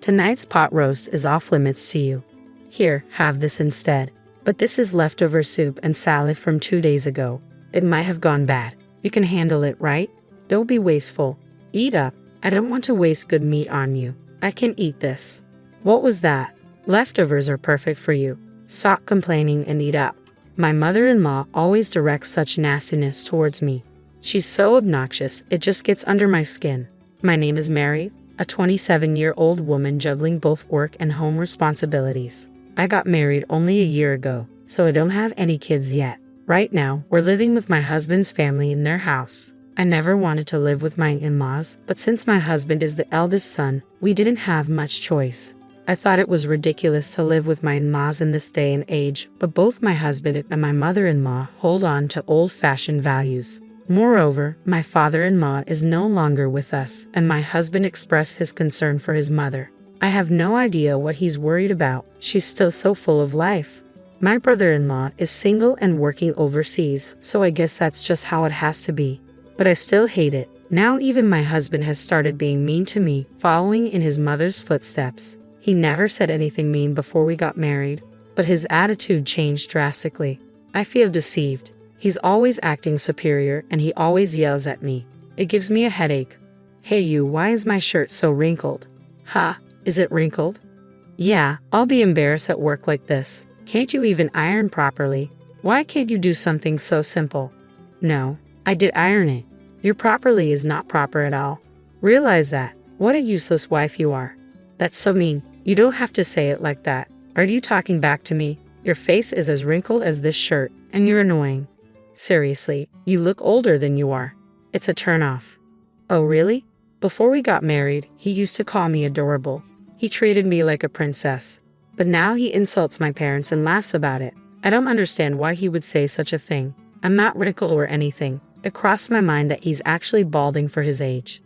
Tonight's pot roast is off limits to you. Here, have this instead. But this is leftover soup and salad from 2 days ago. It might have gone bad. You can handle it, right? Don't be wasteful. Eat up. I don't want to waste good meat on you. I can eat this. What was that? Leftovers are perfect for you. Stop complaining and eat up. My mother-in-law always directs such nastiness towards me. She's so obnoxious, it just gets under my skin. My name is Mary, a 27-year-old woman juggling both work and home responsibilities. I got married only a year ago, so I don't have any kids yet. Right now, we're living with my husband's family in their house. I never wanted to live with my in-laws, but since my husband is the eldest son, we didn't have much choice. I thought it was ridiculous to live with my in-laws in this day and age, but both my husband and my mother-in-law hold on to old-fashioned values. Moreover, my father-in-law is no longer with us, and my husband expressed his concern for his mother. I have no idea what he's worried about. She's still so full of life. My brother-in-law is single and working overseas, so I guess that's just how it has to be. But I still hate it. Now even my husband has started being mean to me, following in his mother's footsteps. He never said anything mean before we got married, but his attitude changed drastically. I feel deceived. He's always acting superior and he always yells at me. It gives me a headache. Hey you, why is my shirt so wrinkled? Ha, is it wrinkled? Yeah, I'll be embarrassed at work like this. Can't you even iron properly? Why can't you do something so simple? No, I did iron it. Your properly is not proper at all. Realize that. What a useless wife you are. That's so mean. You don't have to say it like that. Are you talking back to me? Your face is as wrinkled as this shirt, and you're annoying. Seriously, you look older than you are. It's a turnoff. Oh really? Before we got married, he used to call me adorable. He treated me like a princess. But now he insults my parents and laughs about it. I don't understand why he would say such a thing. I'm not wrinkled or anything. It crossed my mind that he's actually balding for his age.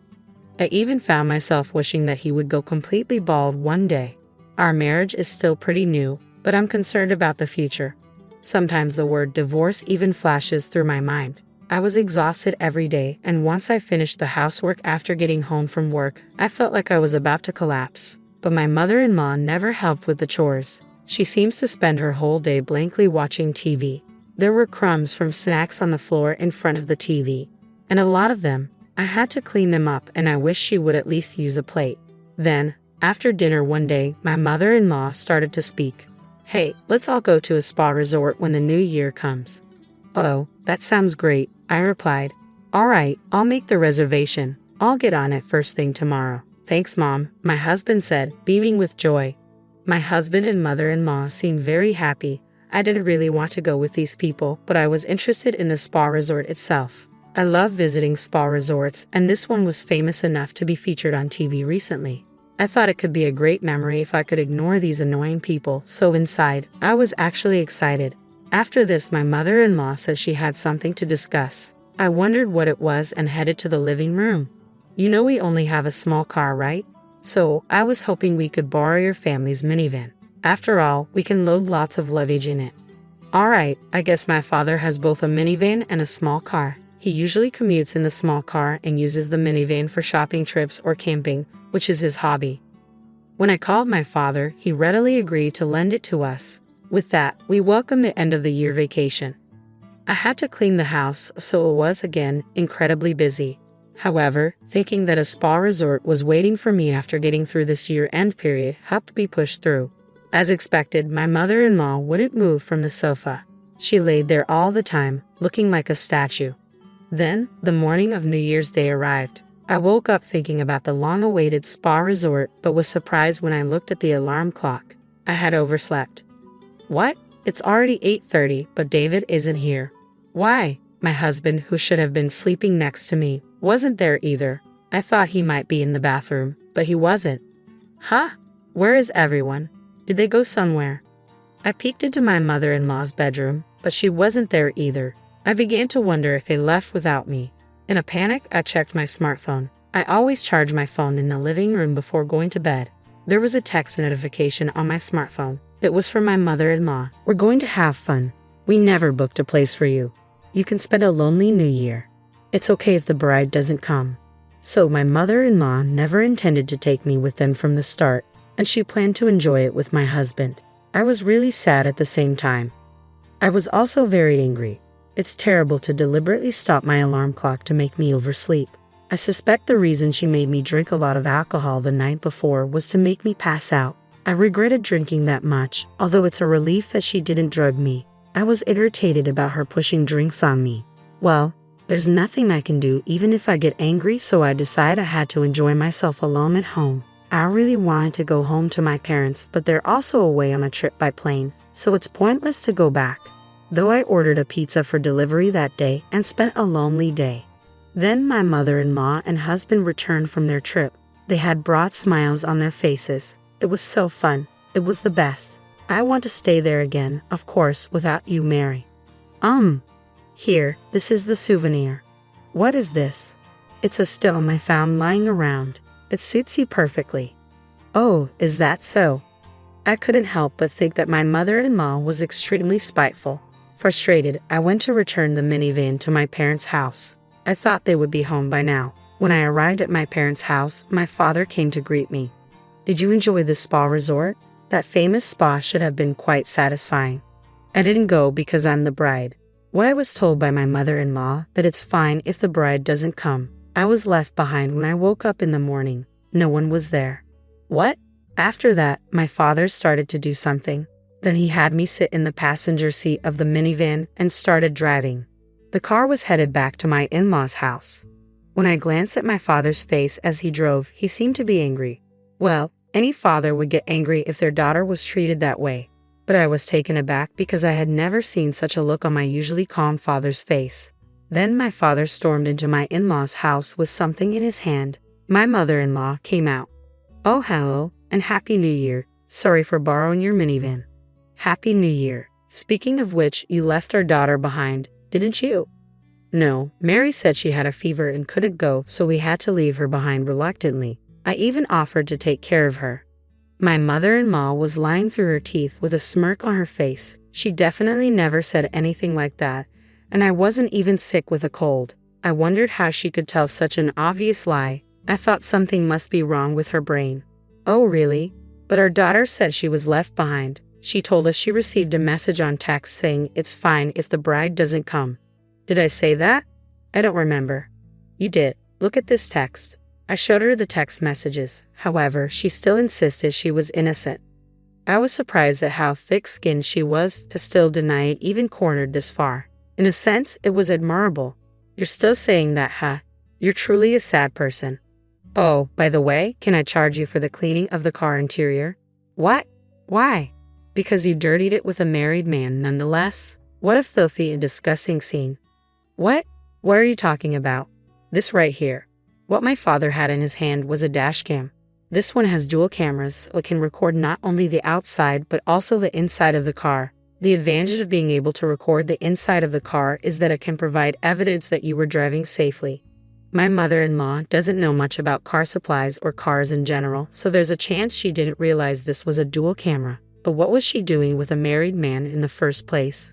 I even found myself wishing that he would go completely bald one day. Our marriage is still pretty new, but I'm concerned about the future. Sometimes the word divorce even flashes through my mind. I was exhausted every day, and once I finished the housework after getting home from work, I felt like I was about to collapse. But my mother-in-law never helped with the chores. She seems to spend her whole day blankly watching TV. There were crumbs from snacks on the floor in front of the TV, and a lot of them. I had to clean them up, and I wish she would at least use a plate. Then, after dinner one day, my mother-in-law started to speak. Hey, let's all go to a spa resort when the new year comes. Oh, that sounds great, I replied. All right, I'll make the reservation. I'll get on it first thing tomorrow. Thanks, Mom, my husband said, beaming with joy. My husband and mother-in-law seemed very happy. I didn't really want to go with these people, but I was interested in the spa resort itself. I love visiting spa resorts, and this one was famous enough to be featured on TV recently. I thought it could be a great memory if I could ignore these annoying people, so inside, I was actually excited. After this, my mother-in-law said she had something to discuss. I wondered what it was and headed to the living room. You know we only have a small car, right? So, I was hoping we could borrow your family's minivan. After all, we can load lots of luggage in it. Alright, I guess my father has both a minivan and a small car. He usually commutes in the small car and uses the minivan for shopping trips or camping, which is his hobby. When I called my father, he readily agreed to lend it to us. With that, we welcomed the end of the year vacation. I had to clean the house, so it was again incredibly busy. However, thinking that a spa resort was waiting for me after getting through this year-end period helped me push through. As expected, my mother-in-law wouldn't move from the sofa. She laid there all the time, looking like a statue. Then, the morning of New Year's Day arrived. I woke up thinking about the long-awaited spa resort, but was surprised when I looked at the alarm clock. I had overslept. What? It's already 8:30, but David isn't here. Why? My husband, who should have been sleeping next to me, wasn't there either. I thought he might be in the bathroom, but he wasn't. Huh? Where is everyone? Did they go somewhere? I peeked into my mother-in-law's bedroom, but she wasn't there either. I began to wonder if they left without me. In a panic, I checked my smartphone. I always charge my phone in the living room before going to bed. There was a text notification on my smartphone. It was from my mother-in-law. We're going to have fun. We never booked a place for you. You can spend a lonely New Year. It's okay if the bride doesn't come. So my mother-in-law never intended to take me with them from the start. and she planned to enjoy it with my husband. I was really sad at the same time. I was also very angry. It's terrible to deliberately stop my alarm clock to make me oversleep. I suspect the reason she made me drink a lot of alcohol the night before was to make me pass out. I regretted drinking that much, although it's a relief that she didn't drug me. I was irritated about her pushing drinks on me. Well, there's nothing I can do even if I get angry, so I decided I had to enjoy myself alone at home. I really wanted to go home to my parents, but they're also away on a trip by plane, so it's pointless to go back. Though I ordered a pizza for delivery that day and spent a lonely day. Then my mother-in-law and husband returned from their trip. They had broad smiles on their faces. It was so fun. It was the best. I want to stay there again, of course, without you, Mary. Here, this is the souvenir. What is this? It's a stone I found lying around. It suits you perfectly. Oh, is that so? I couldn't help but think that my mother-in-law was extremely spiteful. Frustrated, I went to return the minivan to my parents' house. I thought they would be home by now. When I arrived at my parents' house, my father came to greet me. Did you enjoy the spa resort? That famous spa should have been quite satisfying. I didn't go because I'm the bride. Well, I was told by my mother-in-law that it's fine if the bride doesn't come. I was left behind when I woke up in the morning. No one was there. What? After that, my father started to do something. Then he had me sit in the passenger seat of the minivan and started driving. The car was headed back to my in-laws' house. When I glanced at my father's face as he drove, he seemed to be angry. Well, any father would get angry if their daughter was treated that way. But I was taken aback because I had never seen such a look on my usually calm father's face. Then my father stormed into my in-laws' house with something in his hand. My mother-in-law came out. Oh, hello, and Happy New Year. Sorry for borrowing your minivan. Happy New Year. Speaking of which, you left our daughter behind, didn't you? No, Mary said she had a fever and couldn't go, so we had to leave her behind reluctantly. I even offered to take care of her. My mother-in-law was lying through her teeth with a smirk on her face. She definitely never said anything like that, and I wasn't even sick with a cold. I wondered how she could tell such an obvious lie. I thought something must be wrong with her brain. Oh, really? But our daughter said she was left behind. She told us she received a message on text saying it's fine if the bride doesn't come. Did I say that? I don't remember. You did. Look at this text. I showed her the text messages. However, she still insisted she was innocent. I was surprised at how thick-skinned she was to still deny it even cornered this far. In a sense, it was admirable. You're still saying that, huh? You're truly a sad person. Oh, by the way, can I charge you for the cleaning of the car interior? What? Why? Because you dirtied it with a married man nonetheless? What a filthy and disgusting scene. What? What are you talking about? This right here. What my father had in his hand was a dash cam. This one has dual cameras, so it can record not only the outside but also the inside of the car. The advantage of being able to record the inside of the car is that it can provide evidence that you were driving safely. My mother-in-law doesn't know much about car supplies or cars in general, so there's a chance she didn't realize this was a dual camera. But what was she doing with a married man in the first place?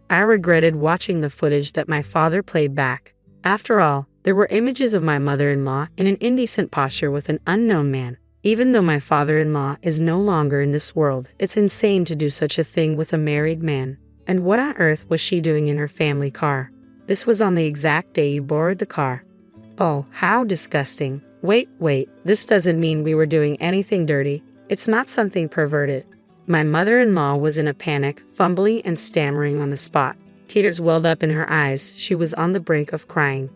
I regretted watching the footage that my father played back. After all, there were images of my mother-in-law in an indecent posture with an unknown man. Even though my father-in-law is no longer in this world, it's insane to do such a thing with a married man. And what on earth was she doing in her family car? This was on the exact day you borrowed the car. Oh, how disgusting. Wait, this doesn't mean we were doing anything dirty. It's not something perverted. My mother-in-law was in a panic, fumbling and stammering on the spot. Tears welled up in her eyes. She was on the brink of crying.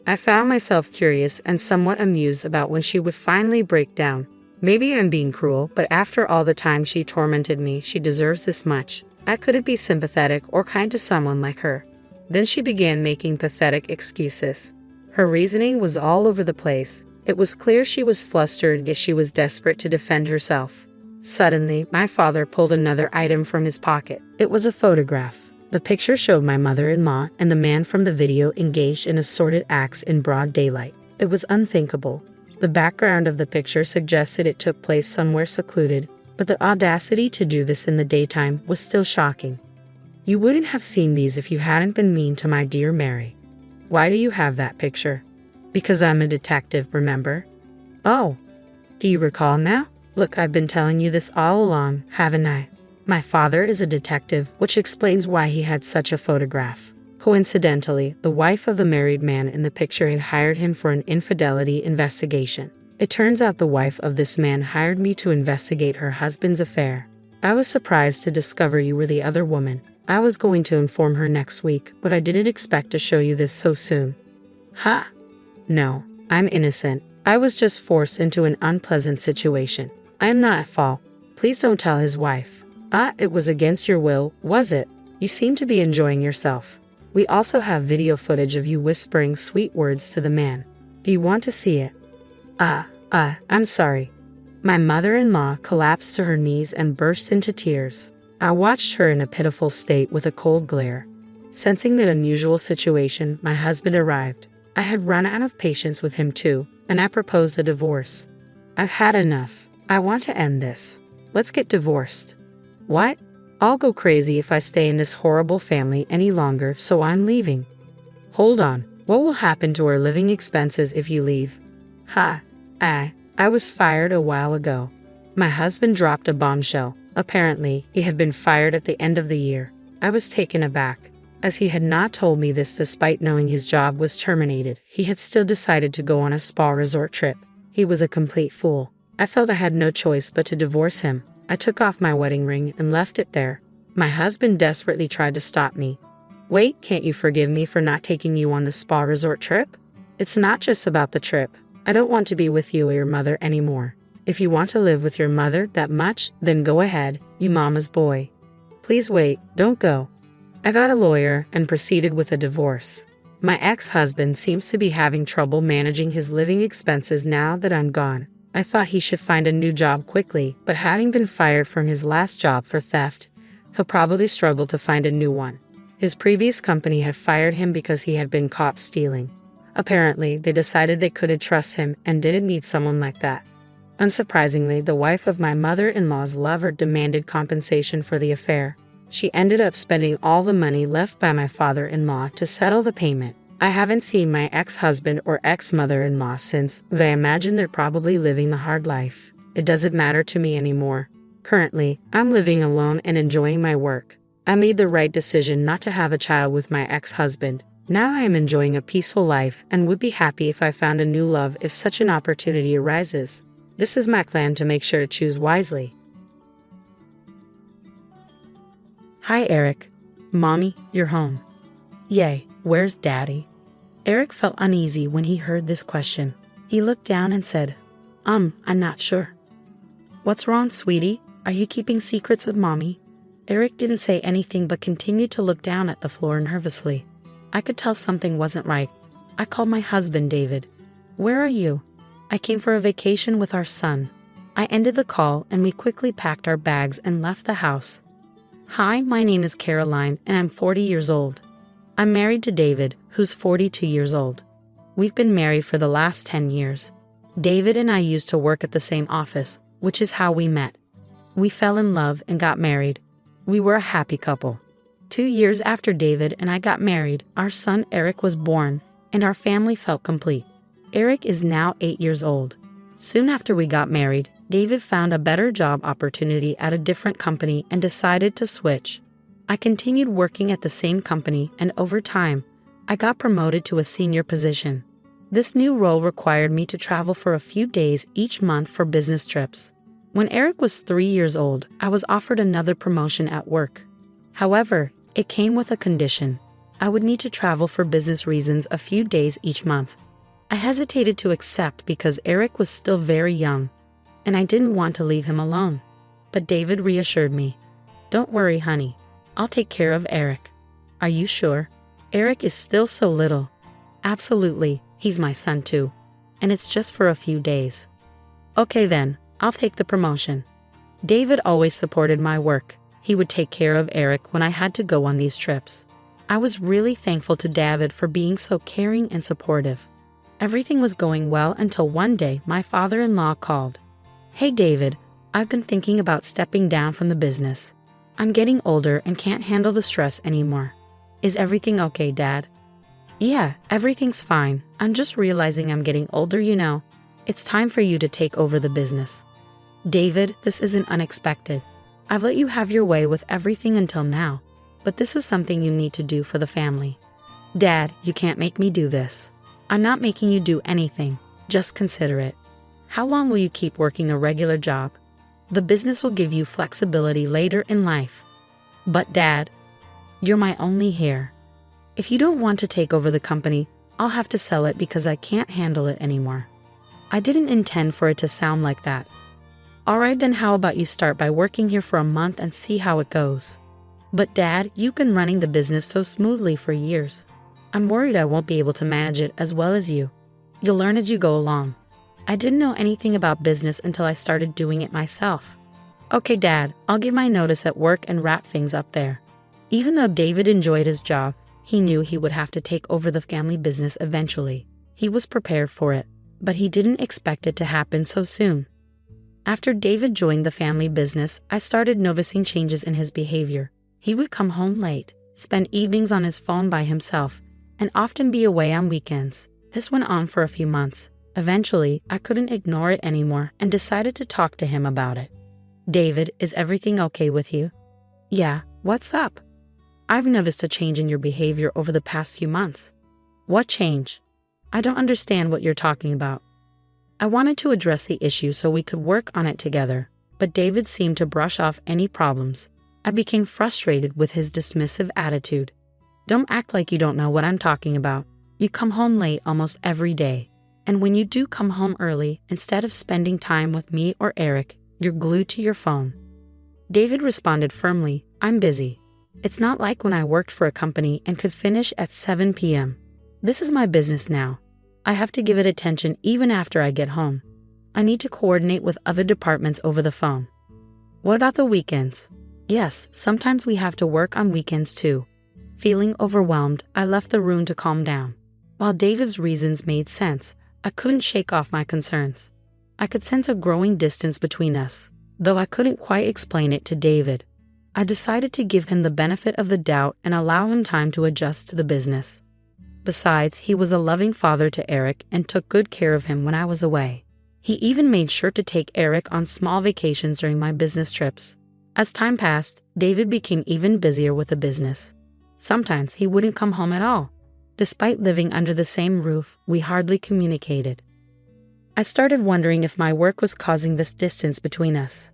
I found myself curious and somewhat amused about when she would finally break down. Maybe I'm being cruel, but after all the time she tormented me, she deserves this much. I couldn't be sympathetic or kind to someone like her. Then she began making pathetic excuses. Her reasoning was all over the place. It was clear she was flustered, yet she was desperate to defend herself. Suddenly, my father pulled another item from his pocket. It was a photograph. The picture showed my mother-in-law and the man from the video engaged in assorted acts in broad daylight. It was unthinkable. The background of the picture suggested it took place somewhere secluded, but the audacity to do this in the daytime was still shocking. You wouldn't have seen these if you hadn't been mean to my dear Mary. Why do you have that picture? Because I'm a detective, remember? Oh, do you recall now? Look, I've been telling you this all along, haven't I? My father is a detective, which explains why he had such a photograph. Coincidentally, the wife of the married man in the picture had hired him for an infidelity investigation. It turns out the wife of this man hired me to investigate her husband's affair. I was surprised to discover you were the other woman. I was going to inform her next week, but I didn't expect to show you this so soon. Ha! No, I'm innocent. I was just forced into an unpleasant situation. I am not at fault. Please don't tell his wife. It was against your will, was it? You seem to be enjoying yourself. We also have video footage of you whispering sweet words to the man. Do you want to see it? I'm sorry. My mother-in-law collapsed to her knees and burst into tears. I watched her in a pitiful state with a cold glare. Sensing that unusual situation, my husband arrived. I had run out of patience with him too, and I proposed a divorce. I've had enough. I want to end this. Let's get divorced. What? I'll go crazy if I stay in this horrible family any longer, so I'm leaving. Hold on. What will happen to our living expenses if you leave? I was fired a while ago. My husband dropped a bombshell. Apparently, he had been fired at the end of the year. I was taken aback. As he had not told me this despite knowing his job was terminated, he had still decided to go on a spa resort trip. He was a complete fool. I felt I had no choice but to divorce him. I took off my wedding ring and left it there. My husband desperately tried to stop me. Wait, can't you forgive me for not taking you on the spa resort trip? It's not just about the trip. I don't want to be with you or your mother anymore. If you want to live with your mother that much, then go ahead, you mama's boy. Please wait, don't go. I got a lawyer and proceeded with a divorce. My ex-husband seems to be having trouble managing his living expenses now that I'm gone. I thought he should find a new job quickly, but having been fired from his last job for theft, he'll probably struggle to find a new one. His previous company had fired him because he had been caught stealing. Apparently, they decided they couldn't trust him and didn't need someone like that. Unsurprisingly, the wife of my mother-in-law's lover demanded compensation for the affair. She ended up spending all the money left by my father-in-law to settle the payment. I haven't seen my ex-husband or ex-mother-in-law since, but I imagine they're probably living the hard life. It doesn't matter to me anymore. Currently, I'm living alone and enjoying my work. I made the right decision not to have a child with my ex-husband. Now I am enjoying a peaceful life and would be happy if I found a new love if such an opportunity arises. This is my plan to make sure to choose wisely. Hi, Eric. Mommy, you're home. Yay, where's Daddy? Eric felt uneasy when he heard this question. He looked down and said, I'm not sure. What's wrong, sweetie? Are you keeping secrets with Mommy? Eric didn't say anything but continued to look down at the floor nervously. I could tell something wasn't right. I called my husband, David. Where are you? I came for a vacation with our son. I ended the call and we quickly packed our bags and left the house. Hi, my name is Caroline and I'm 40 years old. I'm married to David, who's 42 years old. We've been married for the last 10 years. David and I used to work at the same office, which is how we met. We fell in love and got married. We were a happy couple. 2 years after David and I got married, our son Eric was born, and our family felt complete. Eric is now 8 years old. Soon after we got married, David found a better job opportunity at a different company and decided to switch. I continued working at the same company, and over time, I got promoted to a senior position. This new role required me to travel for a few days each month for business trips. When Eric was 3 years old, I was offered another promotion at work. However, it came with a condition. I would need to travel for business reasons a few days each month. I hesitated to accept because Eric was still very young, and I didn't want to leave him alone. But David reassured me. Don't worry, honey. I'll take care of Eric. Are you sure? Eric is still so little. Absolutely, he's my son too. And it's just for a few days. Okay then, I'll take the promotion. David always supported my work. He would take care of Eric when I had to go on these trips. I was really thankful to David for being so caring and supportive. Everything was going well until one day my father-in-law called. Hey David, I've been thinking about stepping down from the business. I'm getting older and can't handle the stress anymore. Is everything okay, Dad? Yeah, everything's fine. I'm just realizing I'm getting older, you know. It's time for you to take over the business. David, this isn't unexpected. I've let you have your way with everything until now, but this is something you need to do for the family. Dad, you can't make me do this. I'm not making you do anything. Just consider it. How long will you keep working a regular job? The business will give you flexibility later in life. But Dad, you're my only heir. If you don't want to take over the company, I'll have to sell it because I can't handle it anymore. I didn't intend for it to sound like that. Alright, then how about you start by working here for a month and see how it goes? But Dad, you've been running the business so smoothly for years. I'm worried I won't be able to manage it as well as you. You'll learn as you go along. I didn't know anything about business until I started doing it myself. Okay, Dad, I'll give my notice at work and wrap things up there. Even though David enjoyed his job, he knew he would have to take over the family business eventually. He was prepared for it, but he didn't expect it to happen so soon. After David joined the family business, I started noticing changes in his behavior. He would come home late, spend evenings on his phone by himself, and often be away on weekends. This went on for a few months. Eventually, I couldn't ignore it anymore and decided to talk to him about it. David, is everything okay with you? Yeah, what's up? I've noticed a change in your behavior over the past few months. What change? I don't understand what you're talking about. I wanted to address the issue so we could work on it together, but David seemed to brush off any problems. I became frustrated with his dismissive attitude. Don't act like you don't know what I'm talking about. You come home late almost every day. And when you do come home early, instead of spending time with me or Eric, you're glued to your phone. David responded firmly, I'm busy. It's not like when I worked for a company and could finish at 7 p.m. This is my business now. I have to give it attention even after I get home. I need to coordinate with other departments over the phone. What about the weekends? Yes, sometimes we have to work on weekends too. Feeling overwhelmed, I left the room to calm down. While David's reasons made sense, I couldn't shake off my concerns. I could sense a growing distance between us, though I couldn't quite explain it to David. I decided to give him the benefit of the doubt and allow him time to adjust to the business. Besides, he was a loving father to Eric and took good care of him when I was away. He even made sure to take Eric on small vacations during my business trips. As time passed, David became even busier with the business. Sometimes he wouldn't come home at all. Despite living under the same roof, we hardly communicated. I started wondering if my work was causing this distance between us.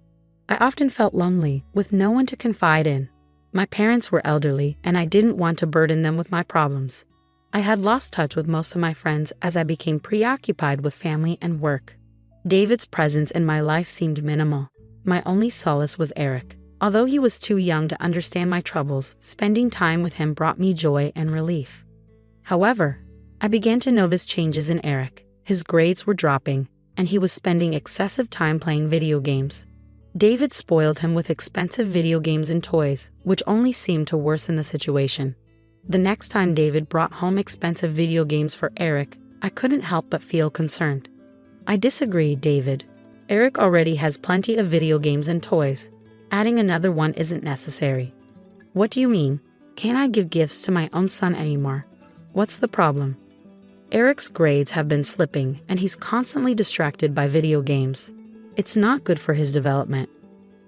I often felt lonely, with no one to confide in. My parents were elderly, and I didn't want to burden them with my problems. I had lost touch with most of my friends as I became preoccupied with family and work. David's presence in my life seemed minimal. My only solace was Eric. Although he was too young to understand my troubles, spending time with him brought me joy and relief. However, I began to notice changes in Eric. His grades were dropping, and he was spending excessive time playing video games. David spoiled him with expensive video games and toys, which only seemed to worsen the situation. The next time David brought home expensive video games for Eric, I couldn't help but feel concerned. I disagree, David. Eric already has plenty of video games and toys. Adding another one isn't necessary. What do you mean? Can't I give gifts to my own son anymore? What's the problem? Eric's grades have been slipping, and he's constantly distracted by video games. It's not good for his development.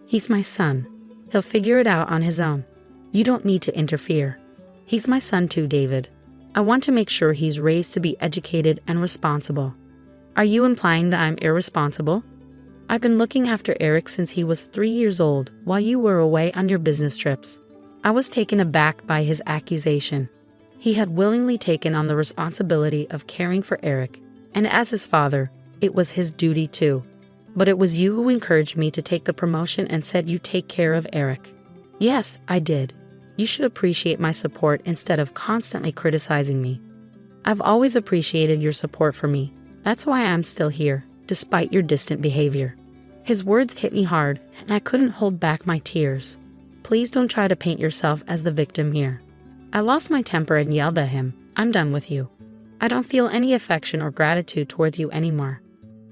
He's my son. He'll figure it out on his own. You don't need to interfere. He's my son too, David. I want to make sure he's raised to be educated and responsible. Are you implying that I'm irresponsible? I've been looking after Eric since he was 3 years old while you were away on your business trips. I was taken aback by his accusation. He had willingly taken on the responsibility of caring for Eric, and as his father, it was his duty too. But it was you who encouraged me to take the promotion and said you take care of Eric. Yes, I did. You should appreciate my support instead of constantly criticizing me. I've always appreciated your support for me. That's why I'm still here, despite your distant behavior. His words hit me hard, and I couldn't hold back my tears. Please don't try to paint yourself as the victim here. I lost my temper and yelled at him. I'm done with you. I don't feel any affection or gratitude towards you anymore.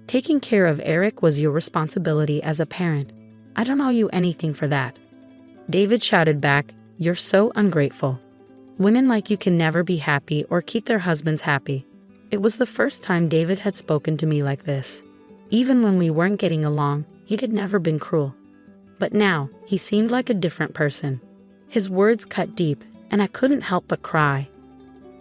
Taking care of Eric was your responsibility as a parent. I don't owe you anything for that. David shouted back, You're so ungrateful. Women like you can never be happy or keep their husbands happy. It was the first time David had spoken to me like this. Even when we weren't getting along, He had never been cruel. But now, he seemed like a different person. His words cut deep, and I couldn't help but cry.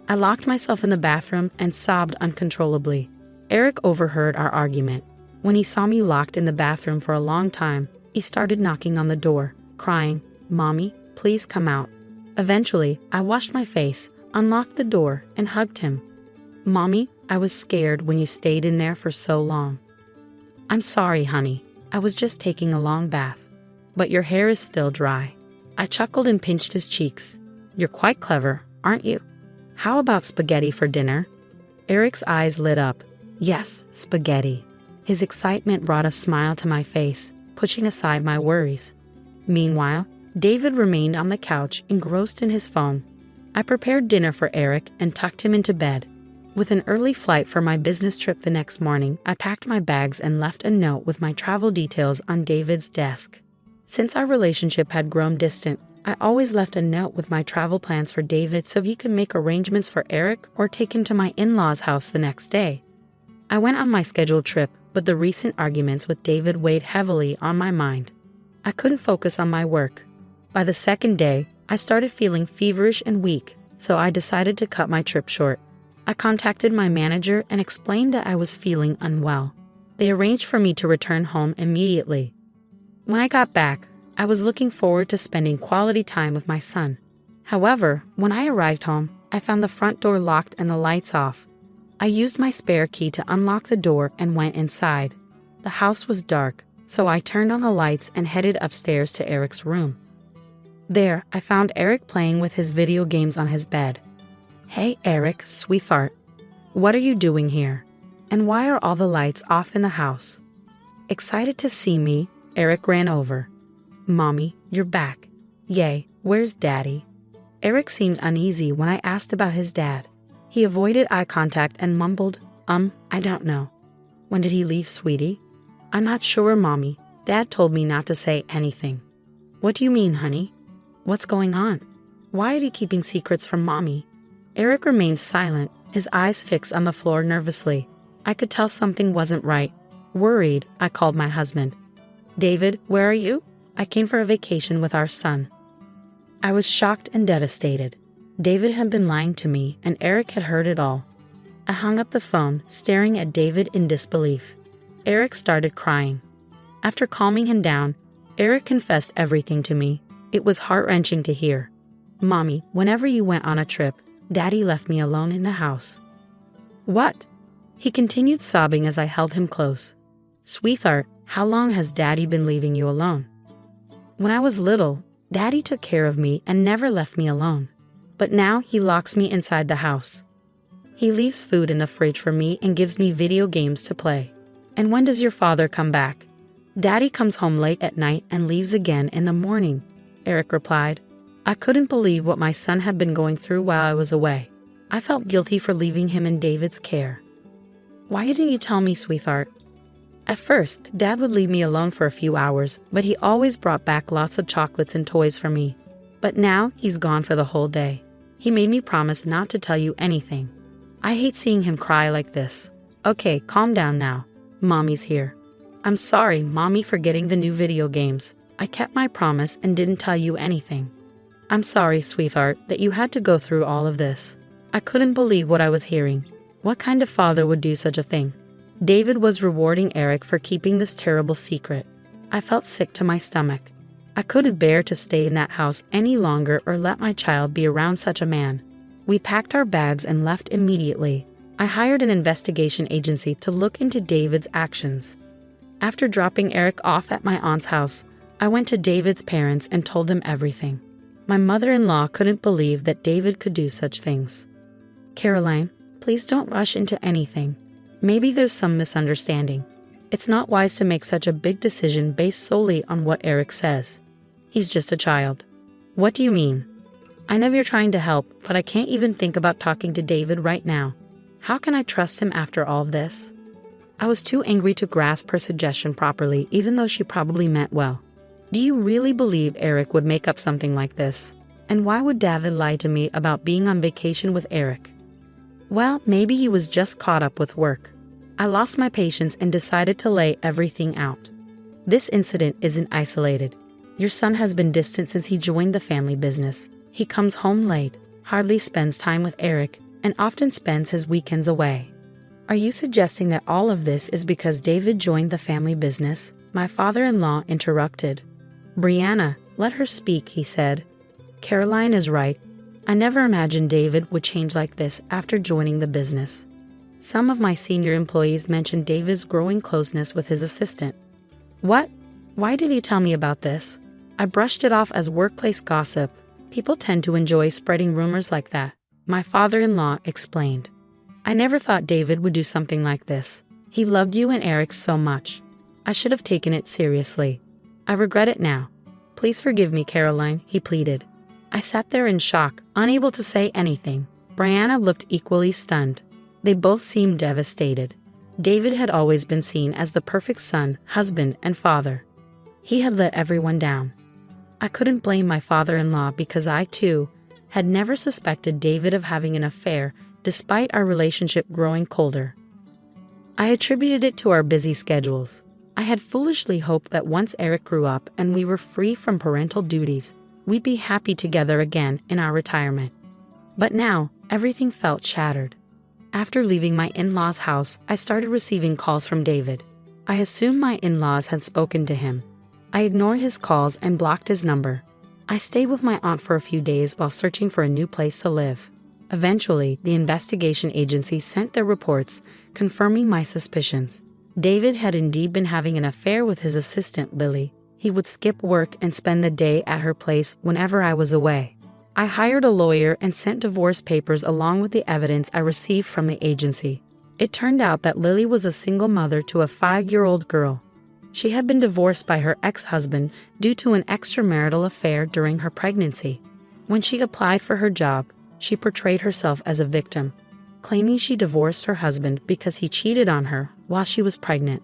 I locked myself in the bathroom and sobbed uncontrollably. Eric overheard our argument. When he saw me locked in the bathroom for a long time, he started knocking on the door, crying, "Mommy, please come out." Eventually, I washed my face, unlocked the door, and hugged him. "Mommy, I was scared when you stayed in there for so long." "I'm sorry, honey. I was just taking a long bath. But your hair is still dry." I chuckled and pinched his cheeks. "You're quite clever, aren't you? How about spaghetti for dinner?" Eric's eyes lit up. Yes, spaghetti. His excitement brought a smile to my face, pushing aside my worries. Meanwhile, David remained on the couch, engrossed in his phone. I prepared dinner for Eric and tucked him into bed. With an early flight for my business trip the next morning, I packed my bags and left a note with my travel details on David's desk. Since our relationship had grown distant, I always left a note with my travel plans for David so he could make arrangements for Eric or take him to my in-laws' house the next day. I went on my scheduled trip, but the recent arguments with David weighed heavily on my mind. I couldn't focus on my work. By the second day, I started feeling feverish and weak, so I decided to cut my trip short. I contacted my manager and explained that I was feeling unwell. They arranged for me to return home immediately. When I got back, I was looking forward to spending quality time with my son. However, when I arrived home, I found the front door locked and the lights off. I used my spare key to unlock the door and went inside. The house was dark, so I turned on the lights and headed upstairs to Eric's room. There, I found Eric playing with his video games on his bed. "Hey Eric, sweetheart. What are you doing here? And why are all the lights off in the house?" Excited to see me, Eric ran over. "Mommy, you're back. Yay, where's Daddy?" Eric seemed uneasy when I asked about his dad. He avoided eye contact and mumbled, I don't know." "When did he leave, sweetie?" "I'm not sure, Mommy. Dad told me not to say anything." "What do you mean, honey? What's going on? Why are you keeping secrets from Mommy?" Eric remained silent, his eyes fixed on the floor nervously. I could tell something wasn't right. Worried, I called my husband. "David, where are you?" "I came for a vacation with our son." I was shocked and devastated. David had been lying to me, and Eric had heard it all. I hung up the phone, staring at David in disbelief. Eric started crying. After calming him down, Eric confessed everything to me. It was heart-wrenching to hear. "Mommy, whenever you went on a trip, Daddy left me alone in the house." "What?" He continued sobbing as I held him close. "Sweetheart, how long has Daddy been leaving you alone?" "When I was little, Daddy took care of me and never left me alone. But now he locks me inside the house. He leaves food in the fridge for me and gives me video games to play." "And when does your father come back?" "Daddy comes home late at night and leaves again in the morning," Eric replied. I couldn't believe what my son had been going through while I was away. I felt guilty for leaving him in David's care. "Why didn't you tell me, sweetheart?" "At first, Dad would leave me alone for a few hours, but he always brought back lots of chocolates and toys for me. But now he's gone for the whole day. He made me promise not to tell you anything. I hate seeing him cry like this." "Okay, calm down now. Mommy's here." "I'm sorry, Mommy, for getting the new video games. I kept my promise and didn't tell you anything." "I'm sorry, sweetheart, that you had to go through all of this. I couldn't believe what I was hearing. What kind of father would do such a thing?" David was rewarding Eric for keeping this terrible secret. I felt sick to my stomach. I couldn't bear to stay in that house any longer or let my child be around such a man. We packed our bags and left immediately. I hired an investigation agency to look into David's actions. After dropping Eric off at my aunt's house, I went to David's parents and told them everything. My mother-in-law couldn't believe that David could do such things. "Caroline, please don't rush into anything. Maybe there's some misunderstanding. It's not wise to make such a big decision based solely on what Eric says. He's just a child." "What do you mean?" "I know you're trying to help, but I can't even think about talking to David right now. How can I trust him after all of this?" I was too angry to grasp her suggestion properly, even though she probably meant well. "Do you really believe Eric would make up something like this? And why would David lie to me about being on vacation with Eric?" "Well, maybe he was just caught up with work." I lost my patience and decided to lay everything out. This incident isn't isolated. Your son has been distant since he joined the family business. He comes home late, hardly spends time with Eric, and often spends his weekends away. Are you suggesting that all of this is because David joined the family business? My father-in-law interrupted. Brianna, let her speak, he said. Caroline is right. I never imagined David would change like this after joining the business. Some of my senior employees mentioned David's growing closeness with his assistant. What? Why did he tell me about this? I brushed it off as workplace gossip. People tend to enjoy spreading rumors like that, my father-in-law explained. I never thought David would do something like this. He loved you and Eric so much. I should have taken it seriously. I regret it now. Please forgive me, Caroline, he pleaded. I sat there in shock, unable to say anything. Brianna looked equally stunned. They both seemed devastated. David had always been seen as the perfect son, husband, and father. He had let everyone down. I couldn't blame my father-in-law because I, too, had never suspected David of having an affair despite our relationship growing colder. I attributed it to our busy schedules. I had foolishly hoped that once Eric grew up and we were free from parental duties, we'd be happy together again in our retirement. But now, everything felt shattered. After leaving my in-laws' house, I started receiving calls from David. I assumed my in-laws had spoken to him. I ignored his calls and blocked his number. I stayed with my aunt for a few days while searching for a new place to live. Eventually, the investigation agency sent their reports, confirming my suspicions. David had indeed been having an affair with his assistant, Lily. He would skip work and spend the day at her place whenever I was away. I hired a lawyer and sent divorce papers along with the evidence I received from the agency. It turned out that Lily was a single mother to a 5-year-old girl. She had been divorced by her ex-husband due to an extramarital affair during her pregnancy. When she applied for her job, she portrayed herself as a victim, claiming she divorced her husband because he cheated on her while she was pregnant.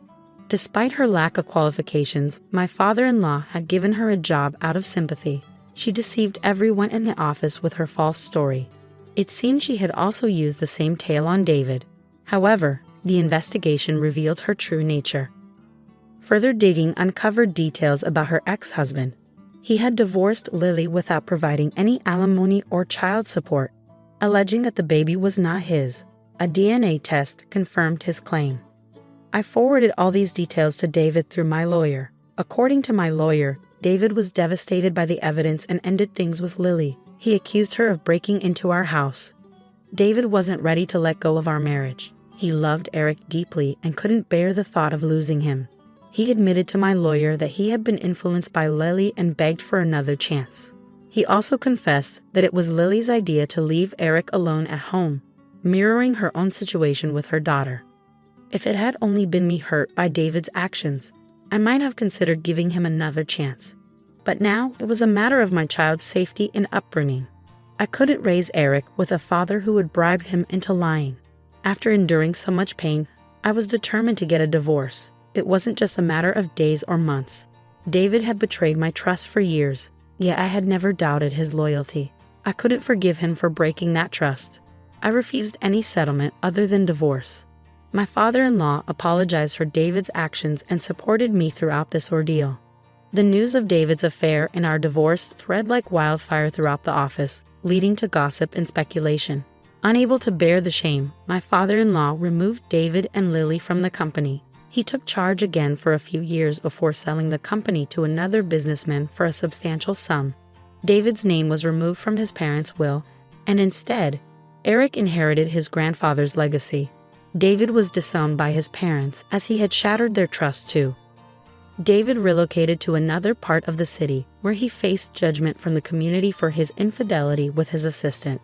Despite her lack of qualifications, my father-in-law had given her a job out of sympathy. She deceived everyone in the office with her false story. It seemed she had also used the same tale on David. However, the investigation revealed her true nature. Further digging uncovered details about her ex-husband. He had divorced Lily without providing any alimony or child support, alleging that the baby was not his. A DNA test confirmed his claim. I forwarded all these details to David through my lawyer. According to my lawyer, David was devastated by the evidence and ended things with Lily. He accused her of breaking into our house. David wasn't ready to let go of our marriage. He loved Eric deeply and couldn't bear the thought of losing him. He admitted to my lawyer that he had been influenced by Lily and begged for another chance. He also confessed that it was Lily's idea to leave Eric alone at home, mirroring her own situation with her daughter. If it had only been me hurt by David's actions, I might have considered giving him another chance. But now it was a matter of my child's safety and upbringing. I couldn't raise Eric with a father who would bribe him into lying. After enduring so much pain, I was determined to get a divorce. It wasn't just a matter of days or months. David had betrayed my trust for years, yet I had never doubted his loyalty. I couldn't forgive him for breaking that trust. I refused any settlement other than divorce. My father-in-law apologized for David's actions and supported me throughout this ordeal. The news of David's affair and our divorce spread like wildfire throughout the office, leading to gossip and speculation. Unable to bear the shame, my father-in-law removed David and Lily from the company. He took charge again for a few years before selling the company to another businessman for a substantial sum. David's name was removed from his parents' will, and instead, Eric inherited his grandfather's legacy. David was disowned by his parents as he had shattered their trust too. David relocated to another part of the city where he faced judgment from the community for his infidelity with his assistant.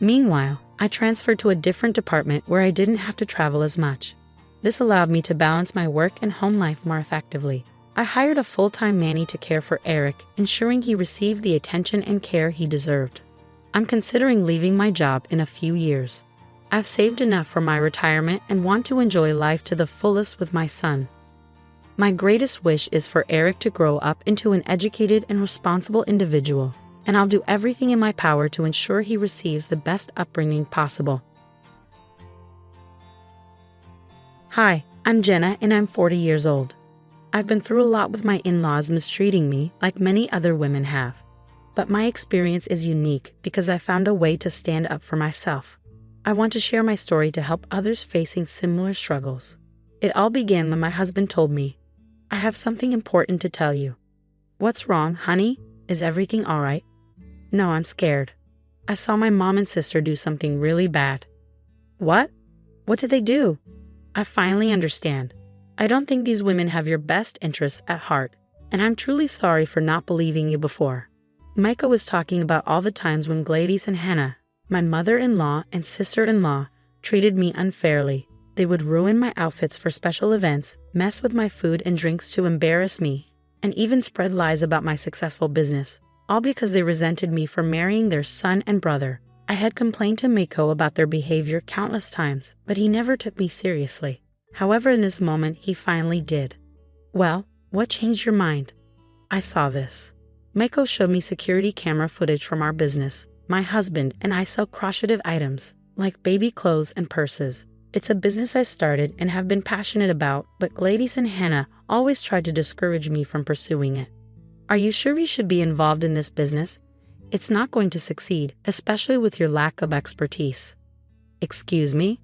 Meanwhile, I transferred to a different department where I didn't have to travel as much. This allowed me to balance my work and home life more effectively. I hired a full-time nanny to care for Eric, ensuring he received the attention and care he deserved. I'm considering leaving my job in a few years. I've saved enough for my retirement and want to enjoy life to the fullest with my son. My greatest wish is for Eric to grow up into an educated and responsible individual, and I'll do everything in my power to ensure he receives the best upbringing possible. Hi, I'm Jenna and I'm 40 years old. I've been through a lot with my in-laws mistreating me like many other women have. But my experience is unique because I found a way to stand up for myself. I want to share my story to help others facing similar struggles. It all began when my husband told me, "I have something important to tell you." "What's wrong, honey? Is everything all right?" "No, I'm scared. I saw my mom and sister do something really bad." "What? What did they do?" "I finally understand. I don't think these women have your best interests at heart, and I'm truly sorry for not believing you before." Micah was talking about all the times when Gladys and Hannah, my mother-in-law and sister-in-law, treated me unfairly. They would ruin my outfits for special events, mess with my food and drinks to embarrass me, and even spread lies about my successful business, all because they resented me for marrying their son and brother. I had complained to Mako about their behavior countless times, but he never took me seriously. However, in this moment, he finally did. "Well, what changed your mind?" "I saw this." Mako showed me security camera footage from our business. My husband and I sell crocheted items, like baby clothes and purses. It's a business I started and have been passionate about, but Gladys and Hannah always tried to discourage me from pursuing it. "Are you sure you should be involved in this business? It's not going to succeed, especially with your lack of expertise." "Excuse me?"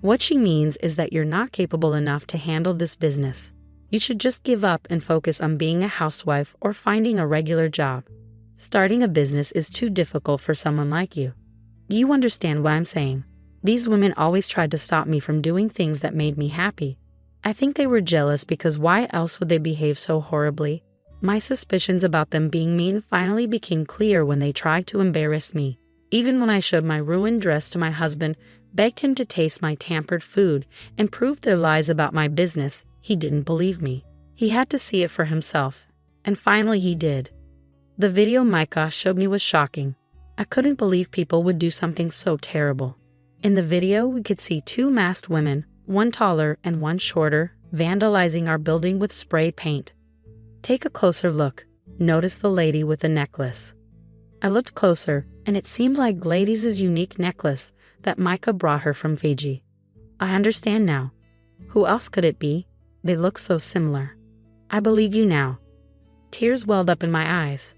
What she means is that you're not capable enough to handle this business. You should just give up and focus on being a housewife or finding a regular job. Starting a business is too difficult for someone like you. You understand what I'm saying? These women always tried to stop me from doing things that made me happy. I think they were jealous because why else would they behave so horribly? My suspicions about them being mean finally became clear when they tried to embarrass me. Even when I showed my ruined dress to my husband, begged him to taste my tampered food, and proved their lies about my business, he didn't believe me. He had to see it for himself. And finally he did. The video Micah showed me was shocking. I couldn't believe people would do something so terrible. In the video, we could see two masked women, one taller and one shorter, vandalizing our building with spray paint. Take a closer look. Notice the lady with the necklace. I looked closer, and it seemed like Gladys' unique necklace that Micah brought her from Fiji. I understand now. Who else could it be? They look so similar. I believe you now. Tears welled up in my eyes.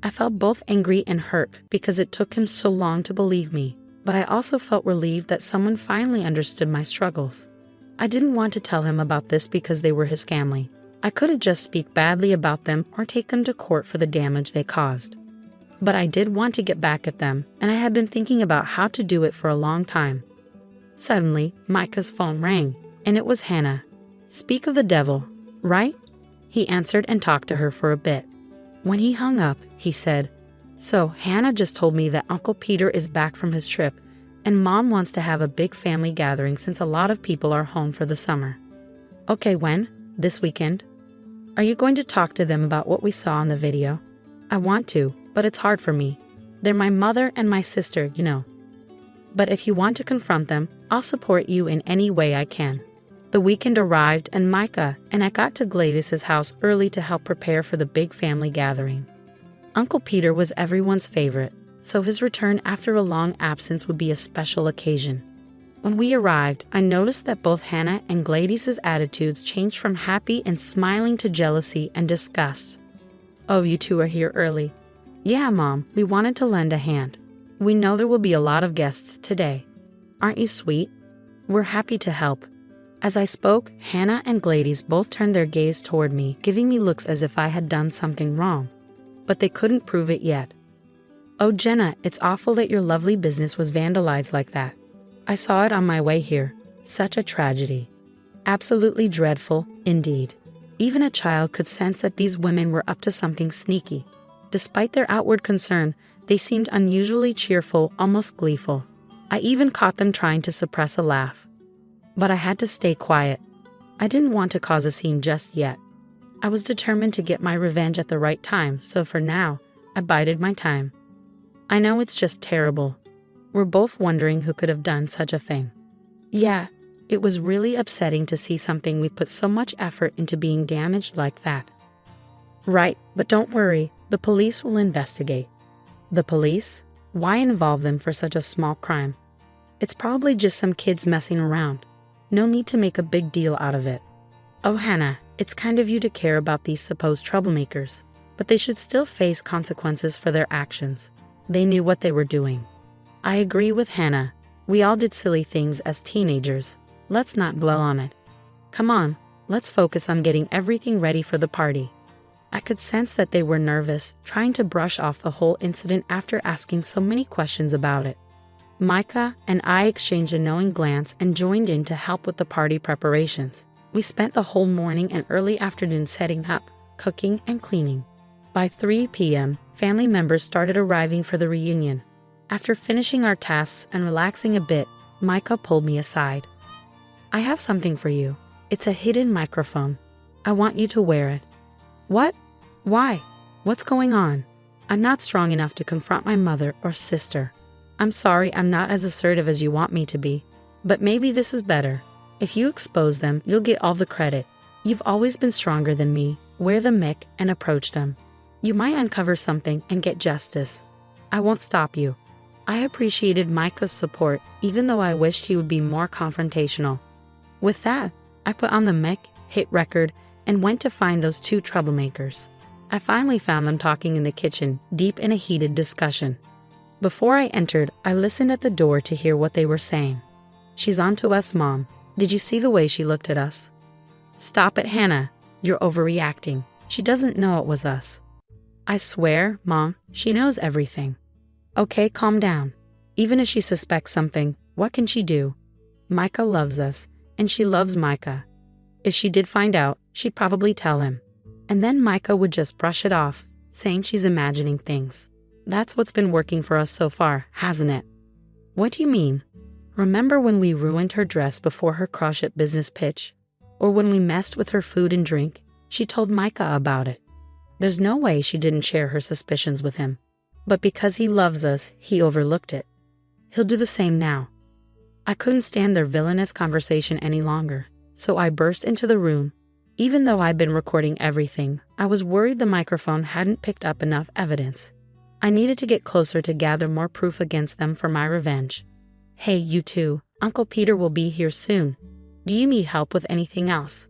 I felt both angry and hurt because it took him so long to believe me, but I also felt relieved that someone finally understood my struggles. I didn't want to tell him about this because they were his family. I couldn't just speak badly about them or take them to court for the damage they caused. But I did want to get back at them, and I had been thinking about how to do it for a long time. Suddenly, Micah's phone rang, and it was Hannah. "Speak of the devil, right?" He answered and talked to her for a bit. When he hung up, he said, "So Hannah just told me that Uncle Peter is back from his trip, and Mom wants to have a big family gathering since a lot of people are home for the summer." "Okay, when? This weekend?" "Are you going to talk to them about what we saw in the video?" "I want to, but it's hard for me. They're my mother and my sister, you know. But if you want to confront them, I'll support you in any way I can." The weekend arrived and Micah and I got to Gladys' house early to help prepare for the big family gathering. Uncle Peter was everyone's favorite, so his return after a long absence would be a special occasion. When we arrived, I noticed that both Hannah and Gladys' attitudes changed from happy and smiling to jealousy and disgust. "Oh, you two are here early." "Yeah, Mom, we wanted to lend a hand. We know there will be a lot of guests today. Aren't you sweet? We're happy to help." As I spoke, Hannah and Gladys both turned their gaze toward me, giving me looks as if I had done something wrong. But they couldn't prove it yet. "Oh, Jenna, it's awful that your lovely business was vandalized like that. I saw it on my way here. Such a tragedy." "Absolutely dreadful, indeed. Even a child could sense that these women were up to something sneaky. Despite their outward concern, they seemed unusually cheerful, almost gleeful. I even caught them trying to suppress a laugh. But I had to stay quiet. I didn't want to cause a scene just yet. I was determined to get my revenge at the right time, so for now, I bided my time. I know it's just terrible. We're both wondering who could have done such a thing. Yeah, it was really upsetting to see something we put so much effort into being damaged like that." "Right, but don't worry, the police will investigate." "The police? Why involve them for such a small crime? It's probably just some kids messing around. No need to make a big deal out of it." "Oh, Hannah, It's kind of you to care about these supposed troublemakers, but they should still face consequences for their actions. They knew what they were doing. I agree with Hannah. We all did silly things as teenagers. Let's not dwell on it. Come on, let's focus on getting everything ready for the party. I could sense that they were nervous, trying to brush off the whole incident after asking so many questions about it. Micah and I exchanged a knowing glance and joined in to help with the party preparations. We spent the whole morning and early afternoon setting up, cooking, and cleaning. By 3 p.m., family members started arriving for the reunion. After finishing our tasks and relaxing a bit, Micah pulled me aside. I have something for you. It's a hidden microphone. I want you to wear it. What? Why? What's going on? I'm not strong enough to confront my mother or sister. I'm sorry I'm not as assertive as you want me to be, but maybe this is better. If you expose them, you'll get all the credit. You've always been stronger than me. Wear the mic and approach them. You might uncover something and get justice. I won't stop you. I appreciated Micah's support, even though I wished he would be more confrontational. With that, I put on the mic, hit record, and went to find those two troublemakers. I finally found them talking in the kitchen, deep in a heated discussion. Before I entered, I listened at the door to hear what they were saying. She's on to us, Mom. Did you see the way she looked at us? Stop it, Hannah. You're overreacting. She doesn't know it was us. I swear, Mom, she knows everything. Okay, calm down. Even if she suspects something, what can she do? Micah loves us, and she loves Micah. If she did find out, she'd probably tell him. And then Micah would just brush it off, saying she's imagining things. That's what's been working for us so far, hasn't it? What do you mean? Remember when we ruined her dress before her crush at business pitch? Or when we messed with her food and drink? She told Micah about it. There's no way she didn't share her suspicions with him. But because he loves us, he overlooked it. He'll do the same now. I couldn't stand their villainous conversation any longer, so I burst into the room. Even though I'd been recording everything, I was worried the microphone hadn't picked up enough evidence. I needed to get closer to gather more proof against them for my revenge. Hey, you two, Uncle Peter will be here soon. Do you need help with anything else?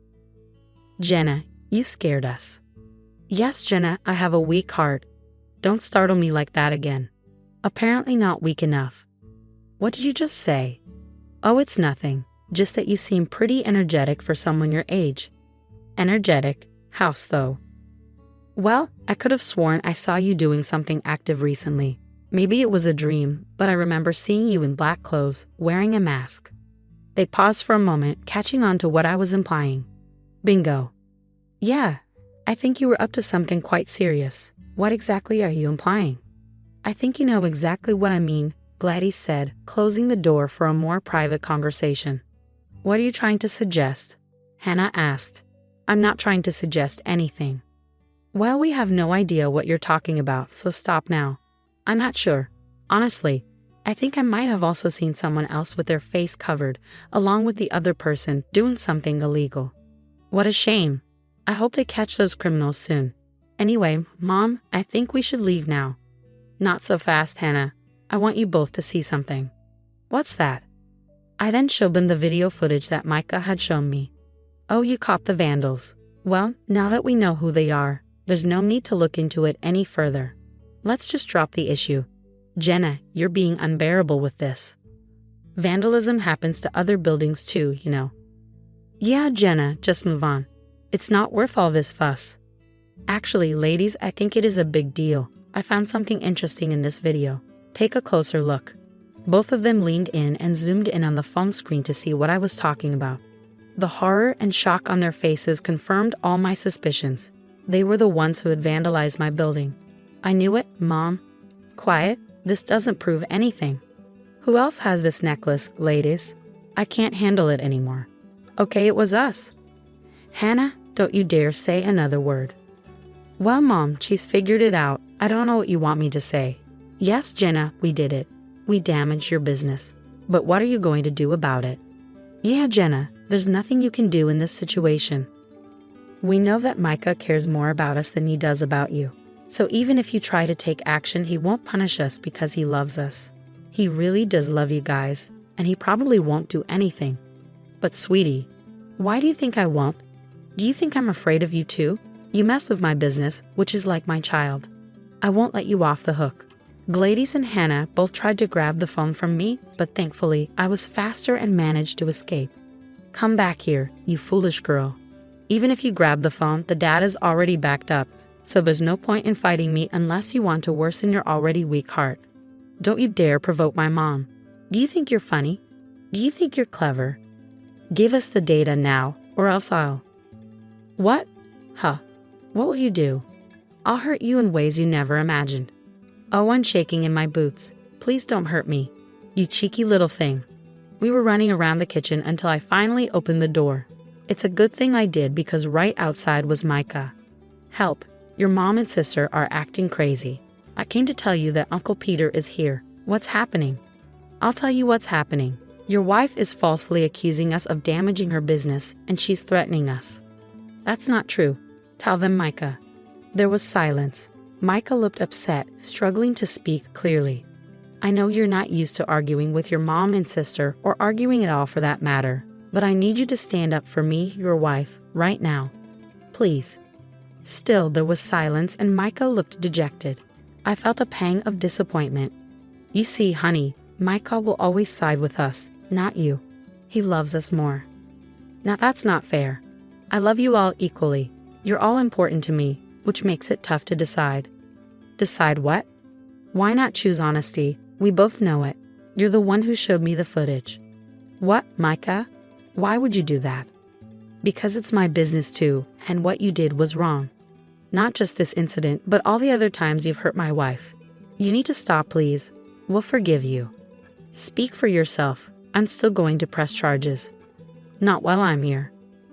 Jenna, you scared us. Yes, Jenna, I have a weak heart. Don't startle me like that again. Apparently not weak enough. What did you just say? Oh, it's nothing. Just that you seem pretty energetic for someone your age. Energetic? How so? Well, I could have sworn I saw you doing something active recently. Maybe it was a dream, but I remember seeing you in black clothes, wearing a mask. They paused for a moment, catching on to what I was implying. Bingo. Yeah, I think you were up to something quite serious. What exactly are you implying? I think you know exactly what I mean, Gladys said, closing the door for a more private conversation. What are you trying to suggest? Hannah asked. I'm not trying to suggest anything. Well, we have no idea what you're talking about, so stop now. I'm not sure. Honestly, I think I might have also seen someone else with their face covered, along with the other person doing something illegal. What a shame. I hope they catch those criminals soon. Anyway, Mom, I think we should leave now. Not so fast, Hannah. I want you both to see something. What's that? I then showed them the video footage that Micah had shown me. Oh, you caught the vandals. Well, now that we know who they are, there's no need to look into it any further. Let's just drop the issue. Jenna, you're being unbearable with this. Vandalism happens to other buildings too, you know. Yeah, Jenna, just move on. It's not worth all this fuss. Actually, ladies, I think it is a big deal. I found something interesting in this video. Take a closer look. Both of them leaned in and zoomed in on the phone screen to see what I was talking about. The horror and shock on their faces confirmed all my suspicions. They were the ones who had vandalized my building. I knew it, Mom. Quiet, this doesn't prove anything. Who else has this necklace, ladies? I can't handle it anymore. Okay, it was us. Hannah, don't you dare say another word. Well, Mom, she's figured it out. I don't know what you want me to say. Yes, Jenna, we did it. We damaged your business. But what are you going to do about it? Yeah, Jenna, there's nothing you can do in this situation. We know that Micah cares more about us than he does about you. So even if you try to take action, he won't punish us because he loves us. He really does love you guys, and he probably won't do anything. But sweetie, why do you think I won't? Do you think I'm afraid of you too? You mess with my business, which is like my child. I won't let you off the hook. Gladys and Hannah both tried to grab the phone from me, but thankfully I was faster and managed to escape. Come back here, you foolish girl. Even if you grab the phone, the data's already backed up, so there's no point in fighting me unless you want to worsen your already weak heart. Don't you dare provoke my mom. Do you think you're funny? Do you think you're clever? Give us the data now, or else I'll... What? Huh. What will you do? I'll hurt you in ways you never imagined. Oh, I'm shaking in my boots. Please don't hurt me. You cheeky little thing. We were running around the kitchen until I finally opened the door. It's a good thing I did because right outside was Micah. Help, your mom and sister are acting crazy. I came to tell you that Uncle Peter is here. What's happening? I'll tell you what's happening. Your wife is falsely accusing us of damaging her business, and she's threatening us. That's not true. Tell them, Micah. There was silence. Micah looked upset, struggling to speak clearly. I know you're not used to arguing with your mom and sister, or arguing at all for that matter, but I need you to stand up for me, your wife, right now. Please. Still, there was silence, and Micah looked dejected. I felt a pang of disappointment. You see, honey, Micah will always side with us, not you. He loves us more. Now that's not fair. I love you all equally. You're all important to me, which makes it tough to decide. Decide what? Why not choose honesty? We both know it. You're the one who showed me the footage. What, Micah? Why would you do that? Because it's my business too, and what you did was wrong. Not just this incident, but all the other times you've hurt my wife. You need to stop, please. We'll forgive you. Speak for yourself. I'm still going to press charges. Not while I'm here.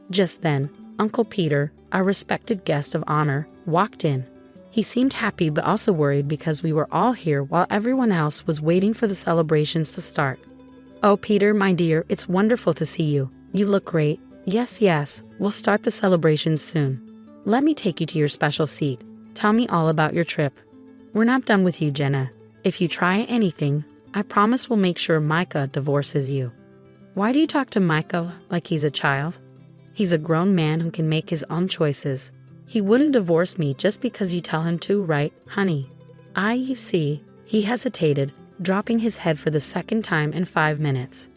Just then, Uncle Peter, our respected guest of honor, walked in. He seemed happy but also worried because we were all here while everyone else was waiting for the celebrations to start. Oh, Peter, my dear, it's wonderful to see you. You look great. Yes, we'll start the celebrations soon. Let me take you to your special seat. Tell me all about your trip. We're not done with you, Jenna. If you try anything, I promise we'll make sure Micah divorces you. Why do you talk to Micah like he's a child? He's a grown man who can make his own choices. He wouldn't divorce me just because you tell him to, right, honey? You see, he hesitated, dropping his head for the second time in 5 minutes.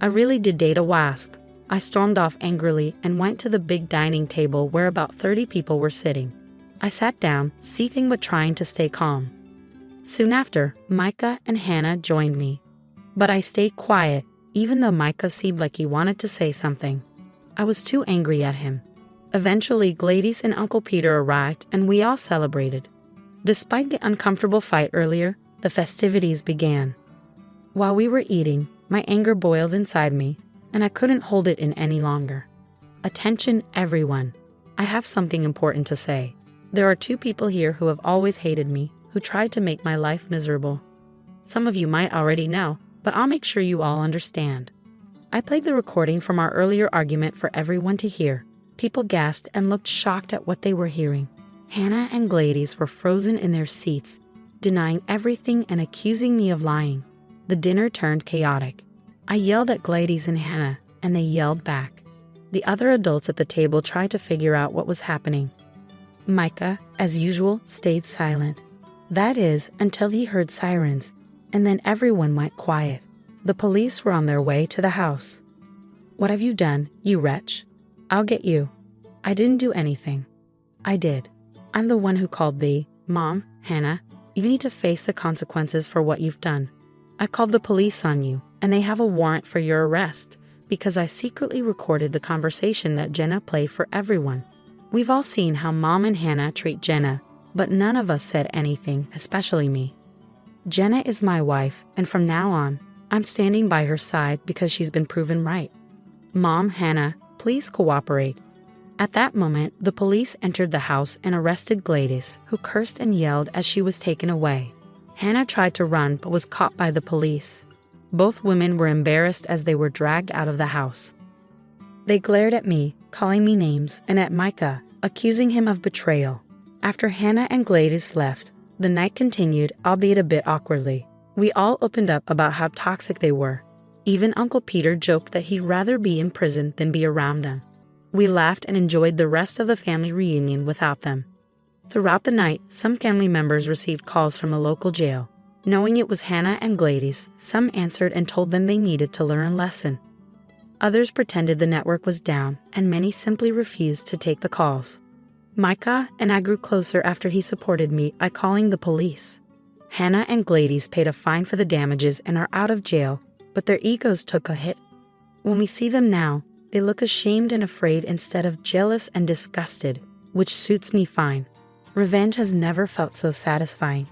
I really did date a wasp. I stormed off angrily and went to the big dining table where about 30 people were sitting. I sat down, seething but trying to stay calm. Soon after, Micah and Hannah joined me. But I stayed quiet, even though Micah seemed like he wanted to say something. I was too angry at him. Eventually, Gladys and Uncle Peter arrived, and we all celebrated. Despite the uncomfortable fight earlier, the festivities began. While we were eating, my anger boiled inside me, and I couldn't hold it in any longer. Attention, everyone. I have something important to say. There are 2 people here who have always hated me, who tried to make my life miserable. Some of you might already know, but I'll make sure you all understand. I played the recording from our earlier argument for everyone to hear. People gasped and looked shocked at what they were hearing. Hannah and Gladys were frozen in their seats, denying everything and accusing me of lying. The dinner turned chaotic. I yelled at Gladys and Hannah, and they yelled back. The other adults at the table tried to figure out what was happening. Micah, as usual, stayed silent. That is, until he heard sirens, and then everyone went quiet. The police were on their way to the house. What have you done, you wretch? I'll get you. I didn't do anything. I did. I'm the one who called thee. Mom, Hannah, you need to face the consequences for what you've done. I called the police on you, and they have a warrant for your arrest, because I secretly recorded the conversation that Jenna played for everyone. We've all seen how Mom and Hannah treat Jenna, but none of us said anything, especially me. Jenna is my wife, and from now on, I'm standing by her side because she's been proven right. Mom, Hannah, please cooperate. At that moment, the police entered the house and arrested Gladys, who cursed and yelled as she was taken away. Hannah tried to run but was caught by the police. Both women were embarrassed as they were dragged out of the house. They glared at me, calling me names, and at Micah, accusing him of betrayal. After Hannah and Gladys left, the night continued, albeit a bit awkwardly. We all opened up about how toxic they were. Even Uncle Peter joked that he'd rather be in prison than be around them. We laughed and enjoyed the rest of the family reunion without them. Throughout the night, some family members received calls from a local jail. Knowing it was Hannah and Gladys, some answered and told them they needed to learn a lesson. Others pretended the network was down, and many simply refused to take the calls. Micah and I grew closer after he supported me by calling the police. Hannah and Gladys paid a fine for the damages and are out of jail, but their egos took a hit. When we see them now, they look ashamed and afraid instead of jealous and disgusted, which suits me fine. Revenge has never felt so satisfying.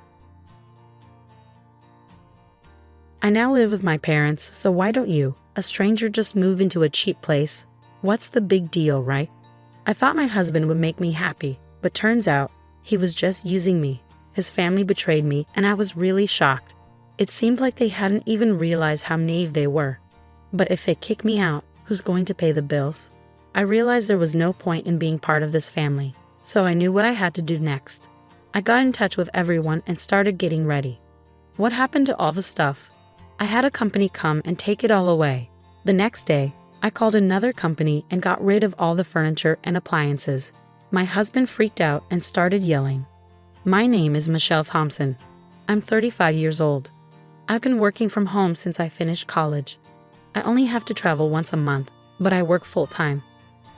I now live with my parents, so why don't you, a stranger, just move into a cheap place? What's the big deal, right? I thought my husband would make me happy, but turns out he was just using me. His family betrayed me, and I was really shocked. It seemed like they hadn't even realized how naive they were. But if they kick me out, who's going to pay the bills? I realized there was no point in being part of this family, so I knew what I had to do next. I got in touch with everyone and started getting ready. What happened to all the stuff? I had a company come and take it all away. The next day, I called another company and got rid of all the furniture and appliances. My husband freaked out and started yelling. My name is Michelle Thompson. I'm 35 years old. I've been working from home since I finished college. I only have to travel once a month, but I work full-time.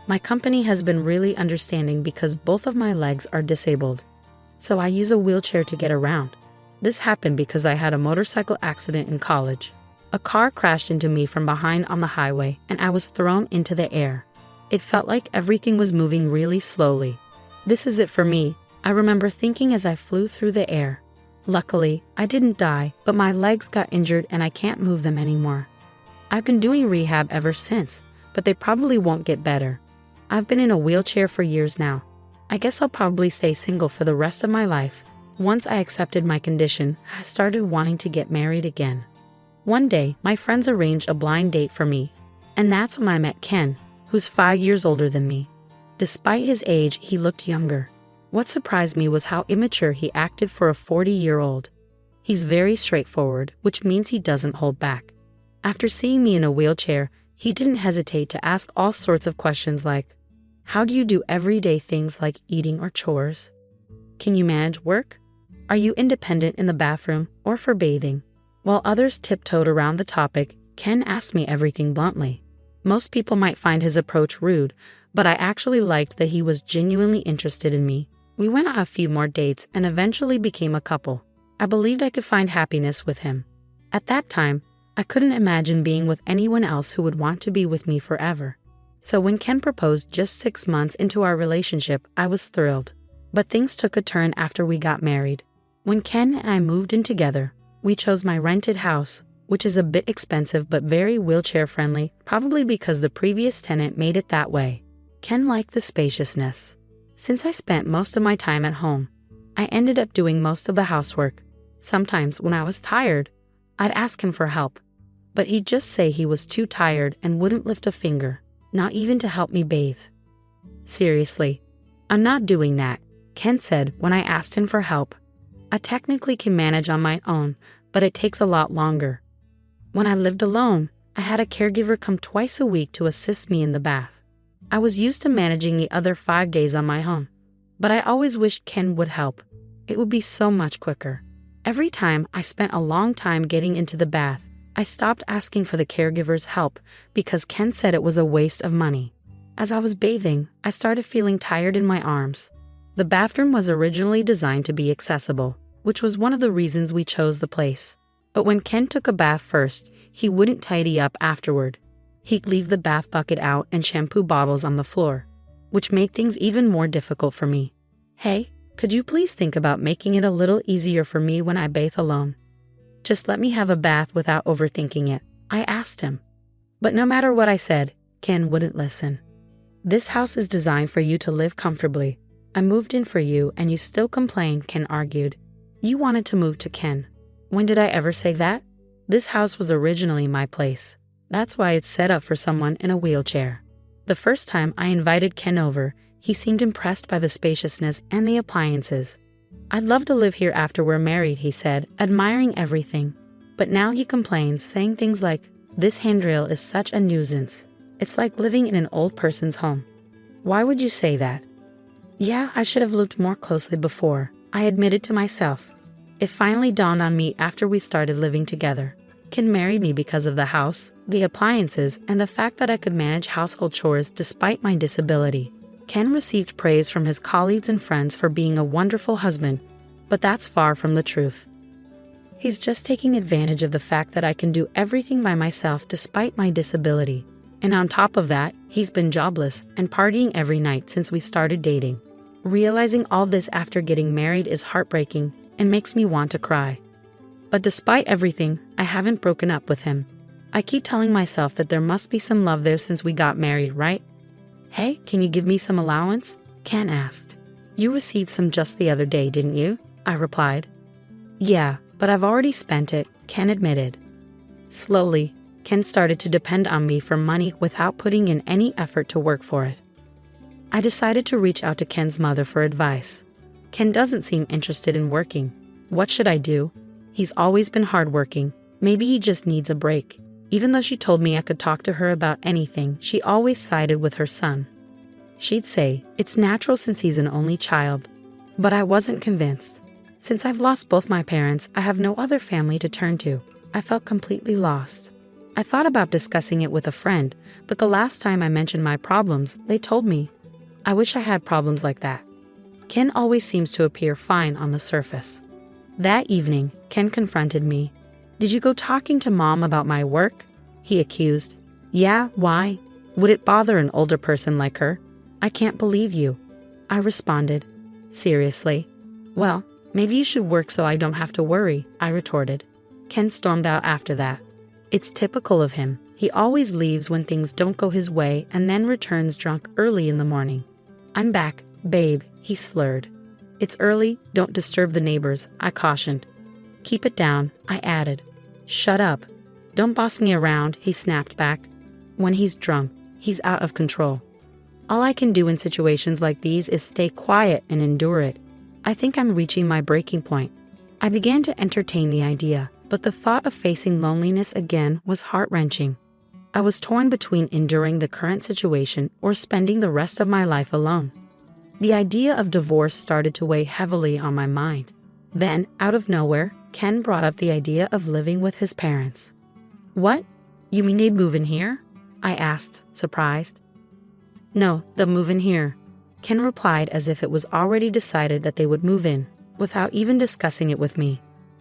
My company has been really understanding because both of my legs are disabled, so I use a wheelchair to get around. This happened because I had a motorcycle accident in college. A car crashed into me from behind on the highway, and I was thrown into the air. It felt like everything was moving really slowly. This is it for me, I remember thinking as I flew through the air. Luckily, I didn't die, but my legs got injured and I can't move them anymore. I've been doing rehab ever since, but they probably won't get better. I've been in a wheelchair for years now. I guess I'll probably stay single for the rest of my life. Once I accepted my condition, I started wanting to get married again. One day, my friends arranged a blind date for me, and that's when I met Ken, who's 5 years older than me. Despite his age, he looked younger. What surprised me was how immature he acted for a 40-year-old. He's very straightforward, which means he doesn't hold back. After seeing me in a wheelchair, he didn't hesitate to ask all sorts of questions like, how do you do everyday things like eating or chores? Can you manage work? Are you independent in the bathroom or for bathing? While others tiptoed around the topic, Ken asked me everything bluntly. Most people might find his approach rude, but I actually liked that he was genuinely interested in me. We went on a few more dates and eventually became a couple. I believed I could find happiness with him. At that time, I couldn't imagine being with anyone else who would want to be with me forever. So when Ken proposed just 6 months into our relationship, I was thrilled. But things took a turn after we got married. When Ken and I moved in together, we chose my rented house, which is a bit expensive but very wheelchair-friendly, probably because the previous tenant made it that way. Ken liked the spaciousness. Since I spent most of my time at home, I ended up doing most of the housework. Sometimes when I was tired, I'd ask him for help, but he'd just say he was too tired and wouldn't lift a finger, not even to help me bathe. Seriously, I'm not doing that, Ken said when I asked him for help. I technically can manage on my own, but it takes a lot longer. When I lived alone, I had a caregiver come twice a week to assist me in the bath. I was used to managing the other 5 days on my own, but I always wished Ken would help. It would be so much quicker. Every time I spent a long time getting into the bath, I stopped asking for the caregiver's help because Ken said it was a waste of money. As I was bathing, I started feeling tired in my arms. The bathroom was originally designed to be accessible, which was one of the reasons we chose the place. But when Ken took a bath first, he wouldn't tidy up afterward. He'd leave the bath bucket out and shampoo bottles on the floor, which made things even more difficult for me. Hey, could you please think about making it a little easier for me when I bathe alone? Just let me have a bath without overthinking it, I asked him. But no matter what I said, Ken wouldn't listen. This house is designed for you to live comfortably. I moved in for you and you still complain, Ken argued. You wanted to move to Ken. When did I ever say that? This house was originally my place. That's why it's set up for someone in a wheelchair. The first time I invited Ken over, he seemed impressed by the spaciousness and the appliances. I'd love to live here after we're married, he said, admiring everything. But now he complains, saying things like, this handrail is such a nuisance. It's like living in an old person's home. Why would you say that? Yeah, I should have looked more closely before, I admitted to myself. It finally dawned on me after we started living together. Ken married me because of the house, the appliances, and the fact that I could manage household chores despite my disability. Ken received praise from his colleagues and friends for being a wonderful husband, but that's far from the truth. He's just taking advantage of the fact that I can do everything by myself despite my disability. And on top of that, he's been jobless and partying every night since we started dating. Realizing all this after getting married is heartbreaking and makes me want to cry. But despite everything, I haven't broken up with him. I keep telling myself that there must be some love there since we got married, right? Hey, can you give me some allowance? Ken asked. You received some just the other day, didn't you? I replied. Yeah, but I've already spent it, Ken admitted. Slowly, Ken started to depend on me for money without putting in any effort to work for it. I decided to reach out to Ken's mother for advice. Ken doesn't seem interested in working. What should I do? He's always been hardworking. Maybe he just needs a break. Even though she told me I could talk to her about anything, she always sided with her son. She'd say, it's natural since he's an only child. But I wasn't convinced. Since I've lost both my parents, I have no other family to turn to. I felt completely lost. I thought about discussing it with a friend, but the last time I mentioned my problems, they told me, I wish I had problems like that. Ken always seems to appear fine on the surface. That evening, Ken confronted me. Did you go talking to Mom about my work? He accused. Yeah, why? Would it bother an older person like her? I can't believe you. I responded. Seriously? Well, maybe you should work so I don't have to worry, I retorted. Ken stormed out after that. It's typical of him. He always leaves when things don't go his way and then returns drunk early in the morning. I'm back, babe, he slurred. It's early, don't disturb the neighbors, I cautioned. Keep it down, I added. Shut up. Don't boss me around, he snapped back. When he's drunk, he's out of control. All I can do in situations like these is stay quiet and endure it. I think I'm reaching my breaking point. I began to entertain the idea, but the thought of facing loneliness again was heart-wrenching. I was torn between enduring the current situation or spending the rest of my life alone. The idea of divorce started to weigh heavily on my mind. Then, out of nowhere, Ken brought up the idea of living with his parents. What? You mean they'd move in here? I asked, surprised. No, they'll move in here. Ken replied as if it was already decided that they would move in, without even discussing it with me.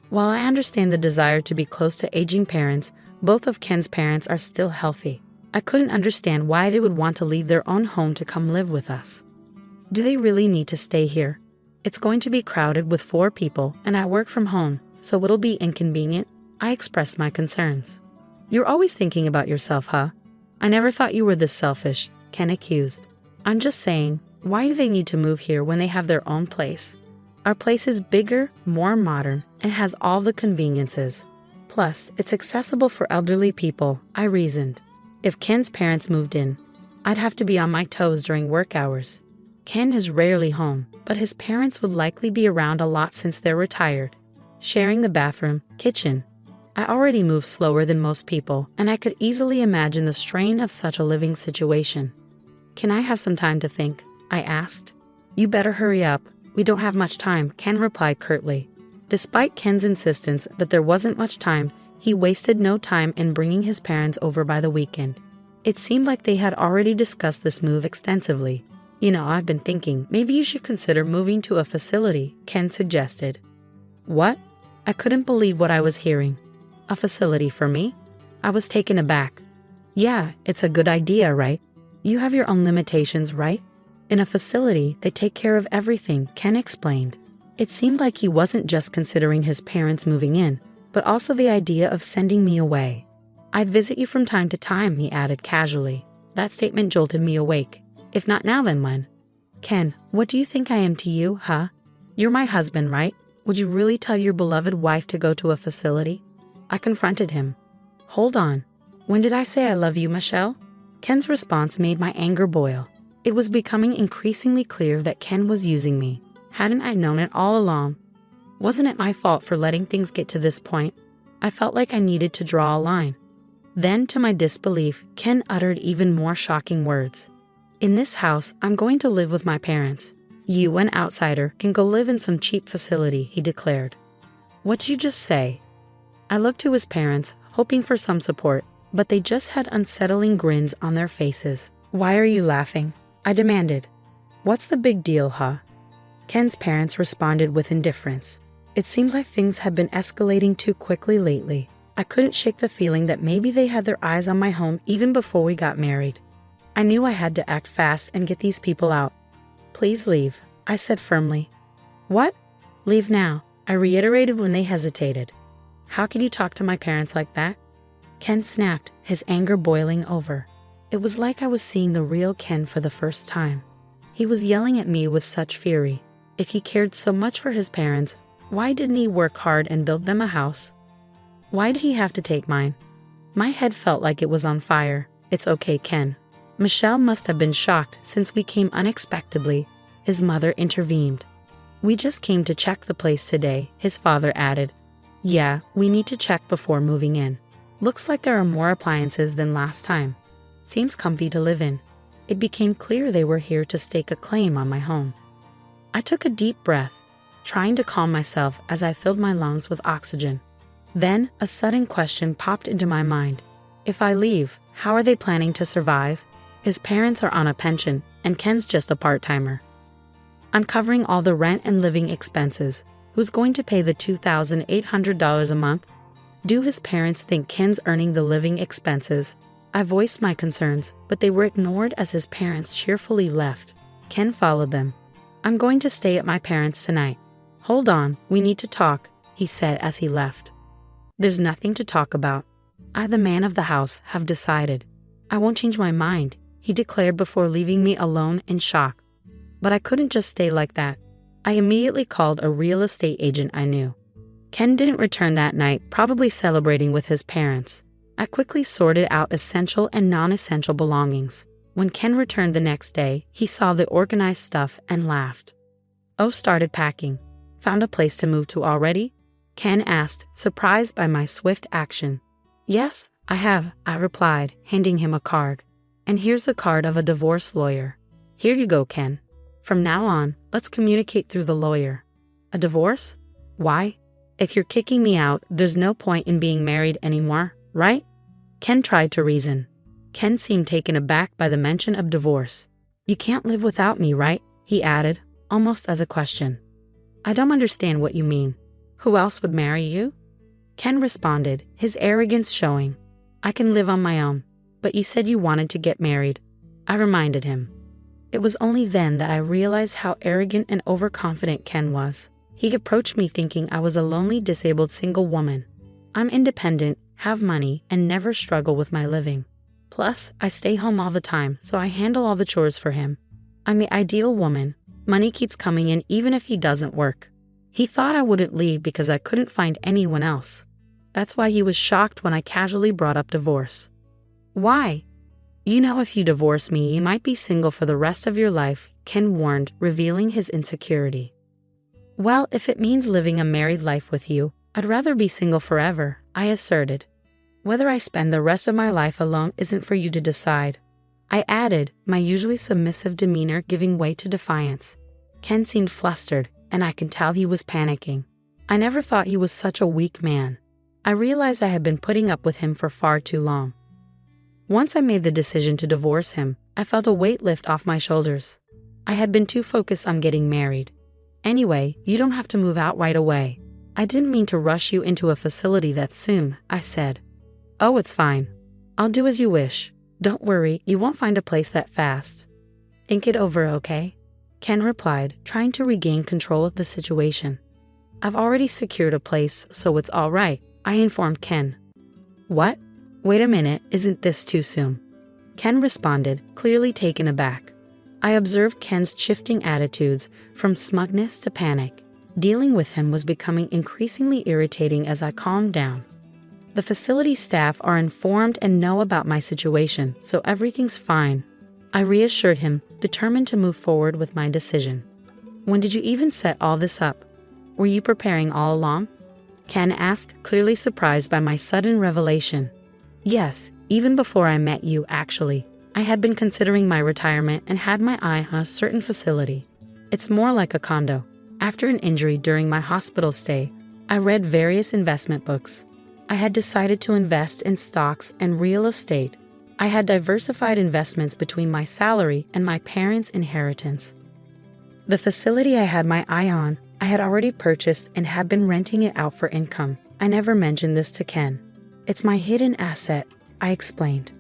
While I understand the desire to be close to aging parents, both of Ken's parents are still healthy. I couldn't understand why they would want to leave their own home to come live with us. Do they really need to stay here? It's going to be crowded with 4 people, and I work from home, so it'll be inconvenient. I expressed my concerns. You're always thinking about yourself, huh? I never thought you were this selfish, Ken accused. I'm just saying, why do they need to move here when they have their own place? Our place is bigger, more modern, and has all the conveniences. Plus, it's accessible for elderly people, I reasoned. If Ken's parents moved in, I'd have to be on my toes during work hours. Ken is rarely home, but his parents would likely be around a lot since they're retired, sharing the bathroom, kitchen. I already move slower than most people, and I could easily imagine the strain of such a living situation. Can I have some time to think? I asked. You better hurry up. We don't have much time, Ken replied curtly. Despite Ken's insistence that there wasn't much time, he wasted no time in bringing his parents over by the weekend. It seemed like they had already discussed this move extensively. You know, I've been thinking, maybe you should consider moving to a facility, Ken suggested. What? I couldn't believe what I was hearing. A facility for me? I was taken aback. Yeah, it's a good idea, right? You have your own limitations, right? In a facility, they take care of everything, Ken explained. It seemed like he wasn't just considering his parents moving in, but also the idea of sending me away. I'd visit you from time to time, he added casually. That statement jolted me awake. If not now, then when? Ken, what do you think I am to you, huh? You're my husband, right? Would you really tell your beloved wife to go to a facility? I confronted him. Hold on. When did I say I love you, Michelle? Ken's response made my anger boil. It was becoming increasingly clear that Ken was using me. Hadn't I known it all along? Wasn't it my fault for letting things get to this point? I felt like I needed to draw a line. Then, to my disbelief, Ken uttered even more shocking words. In this house, I'm going to live with my parents. You, an outsider, can go live in some cheap facility, he declared. What'd you just say? I looked to his parents, hoping for some support, but they just had unsettling grins on their faces. Why are you laughing? I demanded. What's the big deal, huh? Ken's parents responded with indifference. It seemed like things had been escalating too quickly lately. I couldn't shake the feeling that maybe they had their eyes on my home even before we got married. I knew I had to act fast and get these people out. Please leave, I said firmly. What? Leave now, I reiterated when they hesitated. How can you talk to my parents like that? Ken snapped, his anger boiling over. It was like I was seeing the real Ken for the first time. He was yelling at me with such fury. If he cared so much for his parents, why didn't he work hard and build them a house? Why did he have to take mine? My head felt like it was on fire. It's okay, Ken. Michelle must have been shocked since we came unexpectedly. His mother intervened. We just came to check the place today, his father added. Yeah, we need to check before moving in. Looks like there are more appliances than last time. Seems comfy to live in. It became clear they were here to stake a claim on my home. I took a deep breath, trying to calm myself as I filled my lungs with oxygen. Then, a sudden question popped into my mind. If I leave, how are they planning to survive? His parents are on a pension, and Ken's just a part-timer. I'm covering all the rent and living expenses. Who's going to pay the $2,800 a month? Do his parents think Ken's earning the living expenses? I voiced my concerns, but they were ignored as his parents cheerfully left. Ken followed them. I'm going to stay at my parents' tonight. Hold on, we need to talk, he said as he left. There's nothing to talk about. I, the man of the house, have decided. I won't change my mind, he declared before leaving me alone in shock. But I couldn't just stay like that. I immediately called a real estate agent I knew. Ken didn't return that night, probably celebrating with his parents. I quickly sorted out essential and non-essential belongings. When Ken returned the next day, he saw the organized stuff and laughed. Oh, started packing. Found a place to move to already? Ken asked, surprised by my swift action. Yes, I have, I replied, handing him a card. And here's the card of a divorce lawyer. Here you go, Ken. From now on, let's communicate through the lawyer. A divorce? Why? If you're kicking me out, there's no point in being married anymore, right? Ken tried to reason. Ken seemed taken aback by the mention of divorce. You can't live without me, right? He added, almost as a question. I don't understand what you mean. Who else would marry you? Ken responded, his arrogance showing. I can live on my own, but you said you wanted to get married. I reminded him. It was only then that I realized how arrogant and overconfident Ken was. He approached me thinking I was a lonely, disabled single woman. I'm independent, have money, and never struggle with my living. Plus, I stay home all the time, so I handle all the chores for him. I'm the ideal woman. Money keeps coming in even if he doesn't work. He thought I wouldn't leave because I couldn't find anyone else. That's why he was shocked when I casually brought up divorce. Why? You know, if you divorce me, you might be single for the rest of your life, Ken warned, revealing his insecurity. Well, if it means living a married life with you, I'd rather be single forever, I asserted. Whether I spend the rest of my life alone isn't for you to decide. I added, my usually submissive demeanor giving way to defiance. Ken seemed flustered, and I could tell he was panicking. I never thought he was such a weak man. I realized I had been putting up with him for far too long. Once I made the decision to divorce him, I felt a weight lift off my shoulders. I had been too focused on getting married. Anyway, you don't have to move out right away. I didn't mean to rush you into a facility that soon, I said. Oh, it's fine. I'll do as you wish. Don't worry, you won't find a place that fast. Think it over, okay? Ken replied, trying to regain control of the situation. I've already secured a place, so it's all right, I informed Ken. What? Wait a minute, isn't this too soon? Ken responded, clearly taken aback. I observed Ken's shifting attitudes from smugness to panic. Dealing with him was becoming increasingly irritating as I calmed down. The facility staff are informed and know about my situation, so everything's fine. I reassured him, determined to move forward with my decision. When did you even set all this up? Were you preparing all along? Ken asked, clearly surprised by my sudden revelation. Yes, even before I met you, actually. I had been considering my retirement and had my eye on a certain facility. It's more like a condo. After an injury during my hospital stay, I read various investment books. I had decided to invest in stocks and real estate. I had diversified investments between my salary and my parents' inheritance. The facility I had my eye on, I had already purchased and had been renting it out for income. I never mentioned this to Ken. It's my hidden asset, I explained.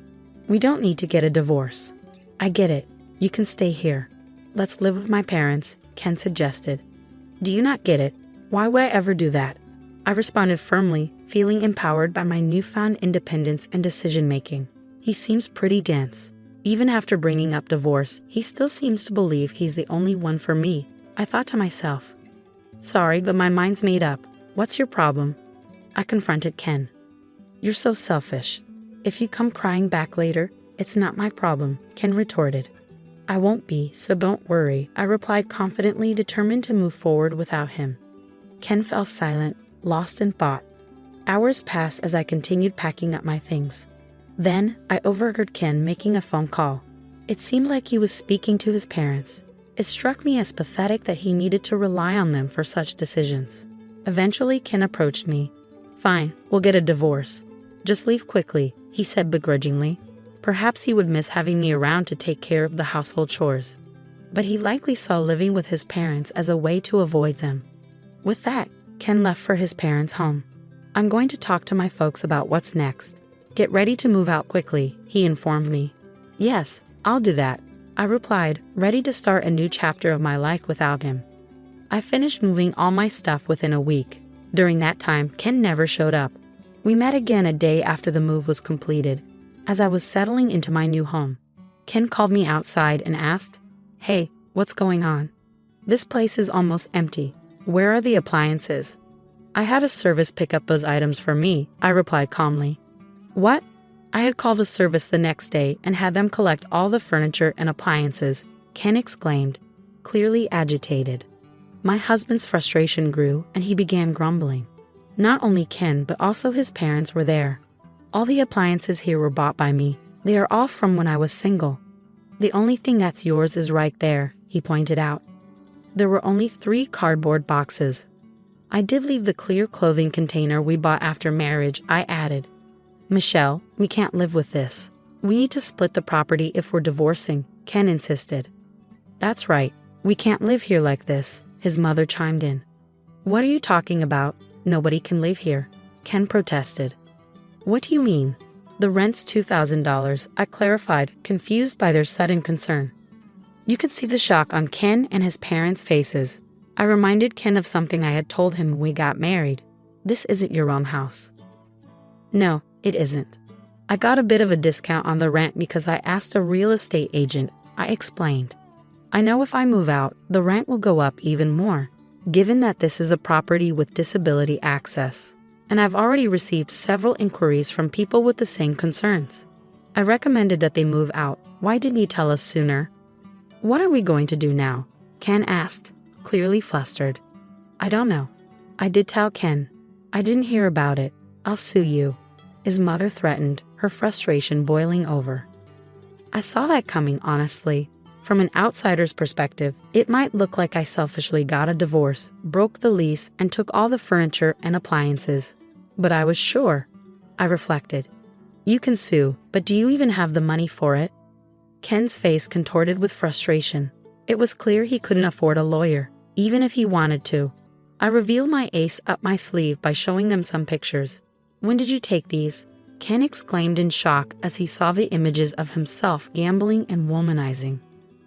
We don't need to get a divorce. I get it. You can stay here. Let's live with my parents, Ken suggested. Do you not get it? Why would I ever do that? I responded firmly, feeling empowered by my newfound independence and decision-making. He seems pretty dense. Even after bringing up divorce, he still seems to believe he's the only one for me. I thought to myself. Sorry, but my mind's made up. What's your problem? I confronted Ken. You're so selfish. If you come crying back later, it's not my problem, Ken retorted. I won't be, so don't worry, I replied confidently, determined to move forward without him. Ken fell silent, lost in thought. Hours passed as I continued packing up my things. Then, I overheard Ken making a phone call. It seemed like he was speaking to his parents. It struck me as pathetic that he needed to rely on them for such decisions. Eventually, Ken approached me. Fine, we'll get a divorce. Just leave quickly, he said begrudgingly. Perhaps he would miss having me around to take care of the household chores. But he likely saw living with his parents as a way to avoid them. With that, Ken left for his parents' home. I'm going to talk to my folks about what's next. Get ready to move out quickly, he informed me. Yes, I'll do that, I replied, ready to start a new chapter of my life without him. I finished moving all my stuff within a week. During that time, Ken never showed up. We met again a day after the move was completed. As I was settling into my new home, Ken called me outside and asked, Hey, what's going on? This place is almost empty. Where are the appliances? I had a service pick up those items for me, I replied calmly. What? I had called a service the next day and had them collect all the furniture and appliances, Ken exclaimed, clearly agitated. My husband's frustration grew and he began grumbling. Not only Ken, but also his parents were there. All the appliances here were bought by me. They are all from when I was single. The only thing that's yours is right there, he pointed out. There were only 3 cardboard boxes. I did leave the clear clothing container we bought after marriage, I added. Michelle, we can't live with this. We need to split the property if we're divorcing, Ken insisted. That's right, we can't live here like this, his mother chimed in. What are you talking about? Nobody can live here, Ken protested. What do you mean? The rent's $2,000, I clarified, confused by their sudden concern. You could see the shock on Ken and his parents' faces. I reminded Ken of something I had told him when we got married. This isn't your own house. No, it isn't. I got a bit of a discount on the rent because I asked a real estate agent, I explained. I know if I move out, the rent will go up even more, given that this is a property with disability access. And I've already received several inquiries from people with the same concerns. I recommended that they move out. Why didn't you tell us sooner? What are we going to do now? Ken asked, clearly flustered. I don't know. I did tell Ken. I didn't hear about it. I'll sue you. His mother threatened, her frustration boiling over. I saw that coming, honestly. From an outsider's perspective, it might look like I selfishly got a divorce, broke the lease, and took all the furniture and appliances. But I was sure. I reflected. You can sue, but do you even have the money for it? Ken's face contorted with frustration. It was clear he couldn't afford a lawyer, even if he wanted to. I revealed my ace up my sleeve by showing them some pictures. When did you take these? Ken exclaimed in shock as he saw the images of himself gambling and womanizing.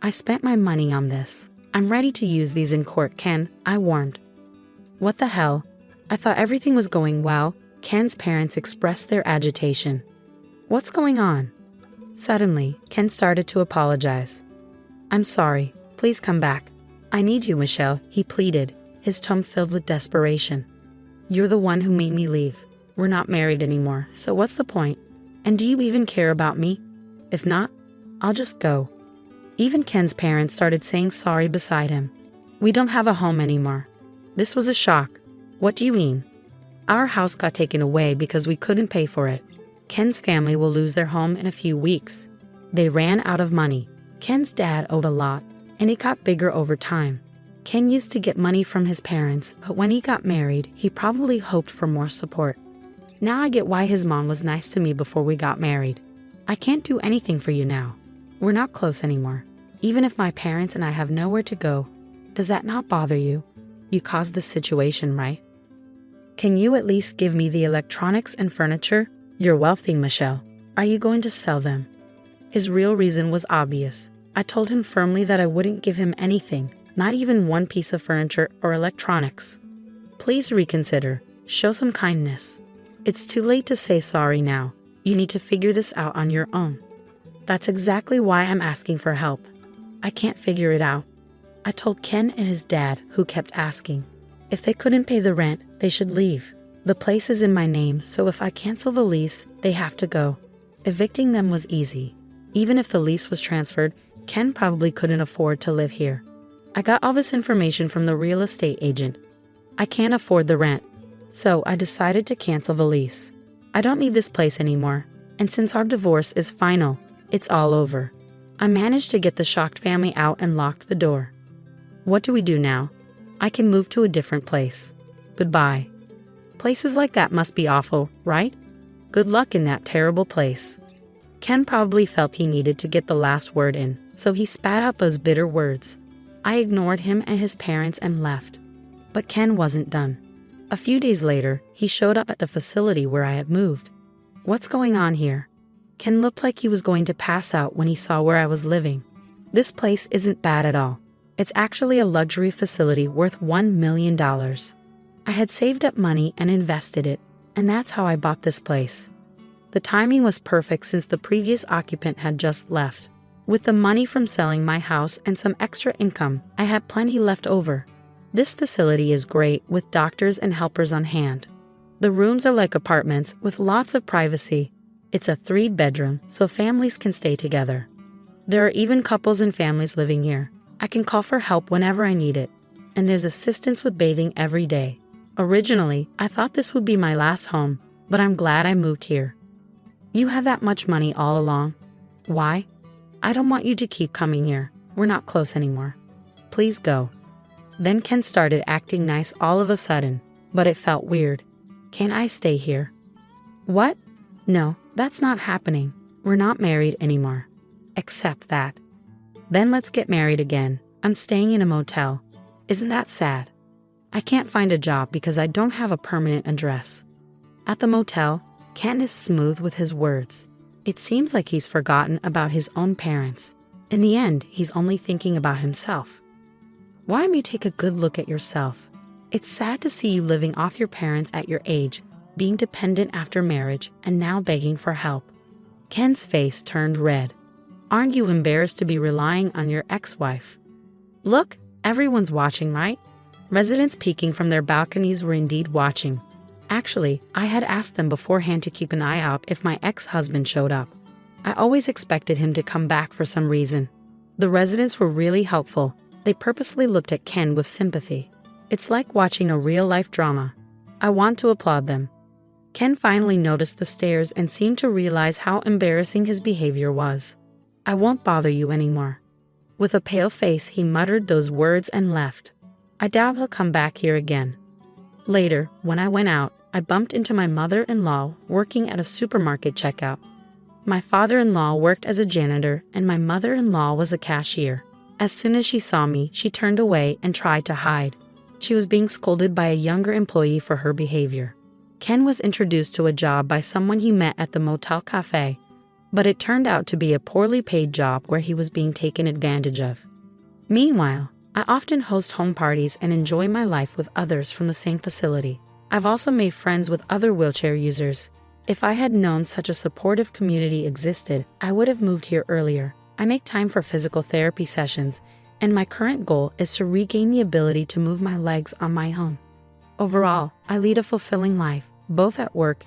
I spent my money on this. I'm ready to use these in court, Ken, I warned. What the hell? I thought everything was going well. Ken's parents expressed their agitation. What's going on? Suddenly, Ken started to apologize. I'm sorry. Please come back. I need you, Michelle, he pleaded, his tone filled with desperation. You're the one who made me leave. We're not married anymore, so what's the point? And do you even care about me? If not, I'll just go. Even Ken's parents started saying sorry beside him. We don't have a home anymore. This was a shock. What do you mean? Our house got taken away because we couldn't pay for it. Ken's family will lose their home in a few weeks. They ran out of money. Ken's dad owed a lot, and it got bigger over time. Ken used to get money from his parents, but when he got married, he probably hoped for more support. Now I get why his mom was nice to me before we got married. I can't do anything for you now. We're not close anymore. Even if my parents and I have nowhere to go, does that not bother you? You caused this situation, right? Can you at least give me the electronics and furniture? You're wealthy, Michelle. Are you going to sell them? His real reason was obvious. I told him firmly that I wouldn't give him anything, not even one piece of furniture or electronics. Please reconsider. Show some kindness. It's too late to say sorry now. You need to figure this out on your own. That's exactly why I'm asking for help. I can't figure it out. I told Ken and his dad, who kept asking. If they couldn't pay the rent, they should leave. The place is in my name, so if I cancel the lease, they have to go. Evicting them was easy. Even if the lease was transferred, Ken probably couldn't afford to live here. I got all this information from the real estate agent. I can't afford the rent, so I decided to cancel the lease. I don't need this place anymore, and since our divorce is final, it's all over. I managed to get the shocked family out and locked the door. What do we do now? I can move to a different place. Goodbye. Places like that must be awful, right? Good luck in that terrible place. Ken probably felt he needed to get the last word in, so he spat out those bitter words. I ignored him and his parents and left. But Ken wasn't done. A few days later, he showed up at the facility where I had moved. What's going on here? Ken looked like he was going to pass out when he saw where I was living. This place isn't bad at all. It's actually a luxury facility worth $1 million. I had saved up money and invested it, and that's how I bought this place. The timing was perfect since the previous occupant had just left. With the money from selling my house and some extra income, I had plenty left over. This facility is great with doctors and helpers on hand. The rooms are like apartments with lots of privacy. It's a 3-bedroom, so families can stay together. There are even couples and families living here. I can call for help whenever I need it, and there's assistance with bathing every day. Originally, I thought this would be my last home, but I'm glad I moved here. You have that much money all along. Why? I don't want you to keep coming here. We're not close anymore. Please go. Then Ken started acting nice all of a sudden, but it felt weird. Can I stay here? What? No, that's not happening. We're not married anymore. Accept that. Then let's get married again. I'm staying in a motel. Isn't that sad? I can't find a job because I don't have a permanent address. At the motel, Ken is smooth with his words. It seems like he's forgotten about his own parents. In the end, he's only thinking about himself. Why don't you take a good look at yourself? It's sad to see you living off your parents at your age, being dependent after marriage, and now begging for help. Ken's face turned red. Aren't you embarrassed to be relying on your ex-wife? Look, everyone's watching, right? Residents peeking from their balconies were indeed watching. Actually, I had asked them beforehand to keep an eye out if my ex-husband showed up. I always expected him to come back for some reason. The residents were really helpful. They purposely looked at Ken with sympathy. It's like watching a real-life drama. I want to applaud them. Ken finally noticed the stares and seemed to realize how embarrassing his behavior was. I won't bother you anymore. With a pale face, he muttered those words and left. I doubt he'll come back here again. Later, when I went out, I bumped into my mother-in-law working at a supermarket checkout. My father-in-law worked as a janitor and my mother-in-law was a cashier. As soon as she saw me, she turned away and tried to hide. She was being scolded by a younger employee for her behavior. Ken was introduced to a job by someone he met at the motel cafe, but it turned out to be a poorly paid job where he was being taken advantage of. Meanwhile, I often host home parties and enjoy my life with others from the same facility. I've also made friends with other wheelchair users. If I had known such a supportive community existed, I would have moved here earlier. I make time for physical therapy sessions, and my current goal is to regain the ability to move my legs on my own. Overall, I lead a fulfilling life, both at work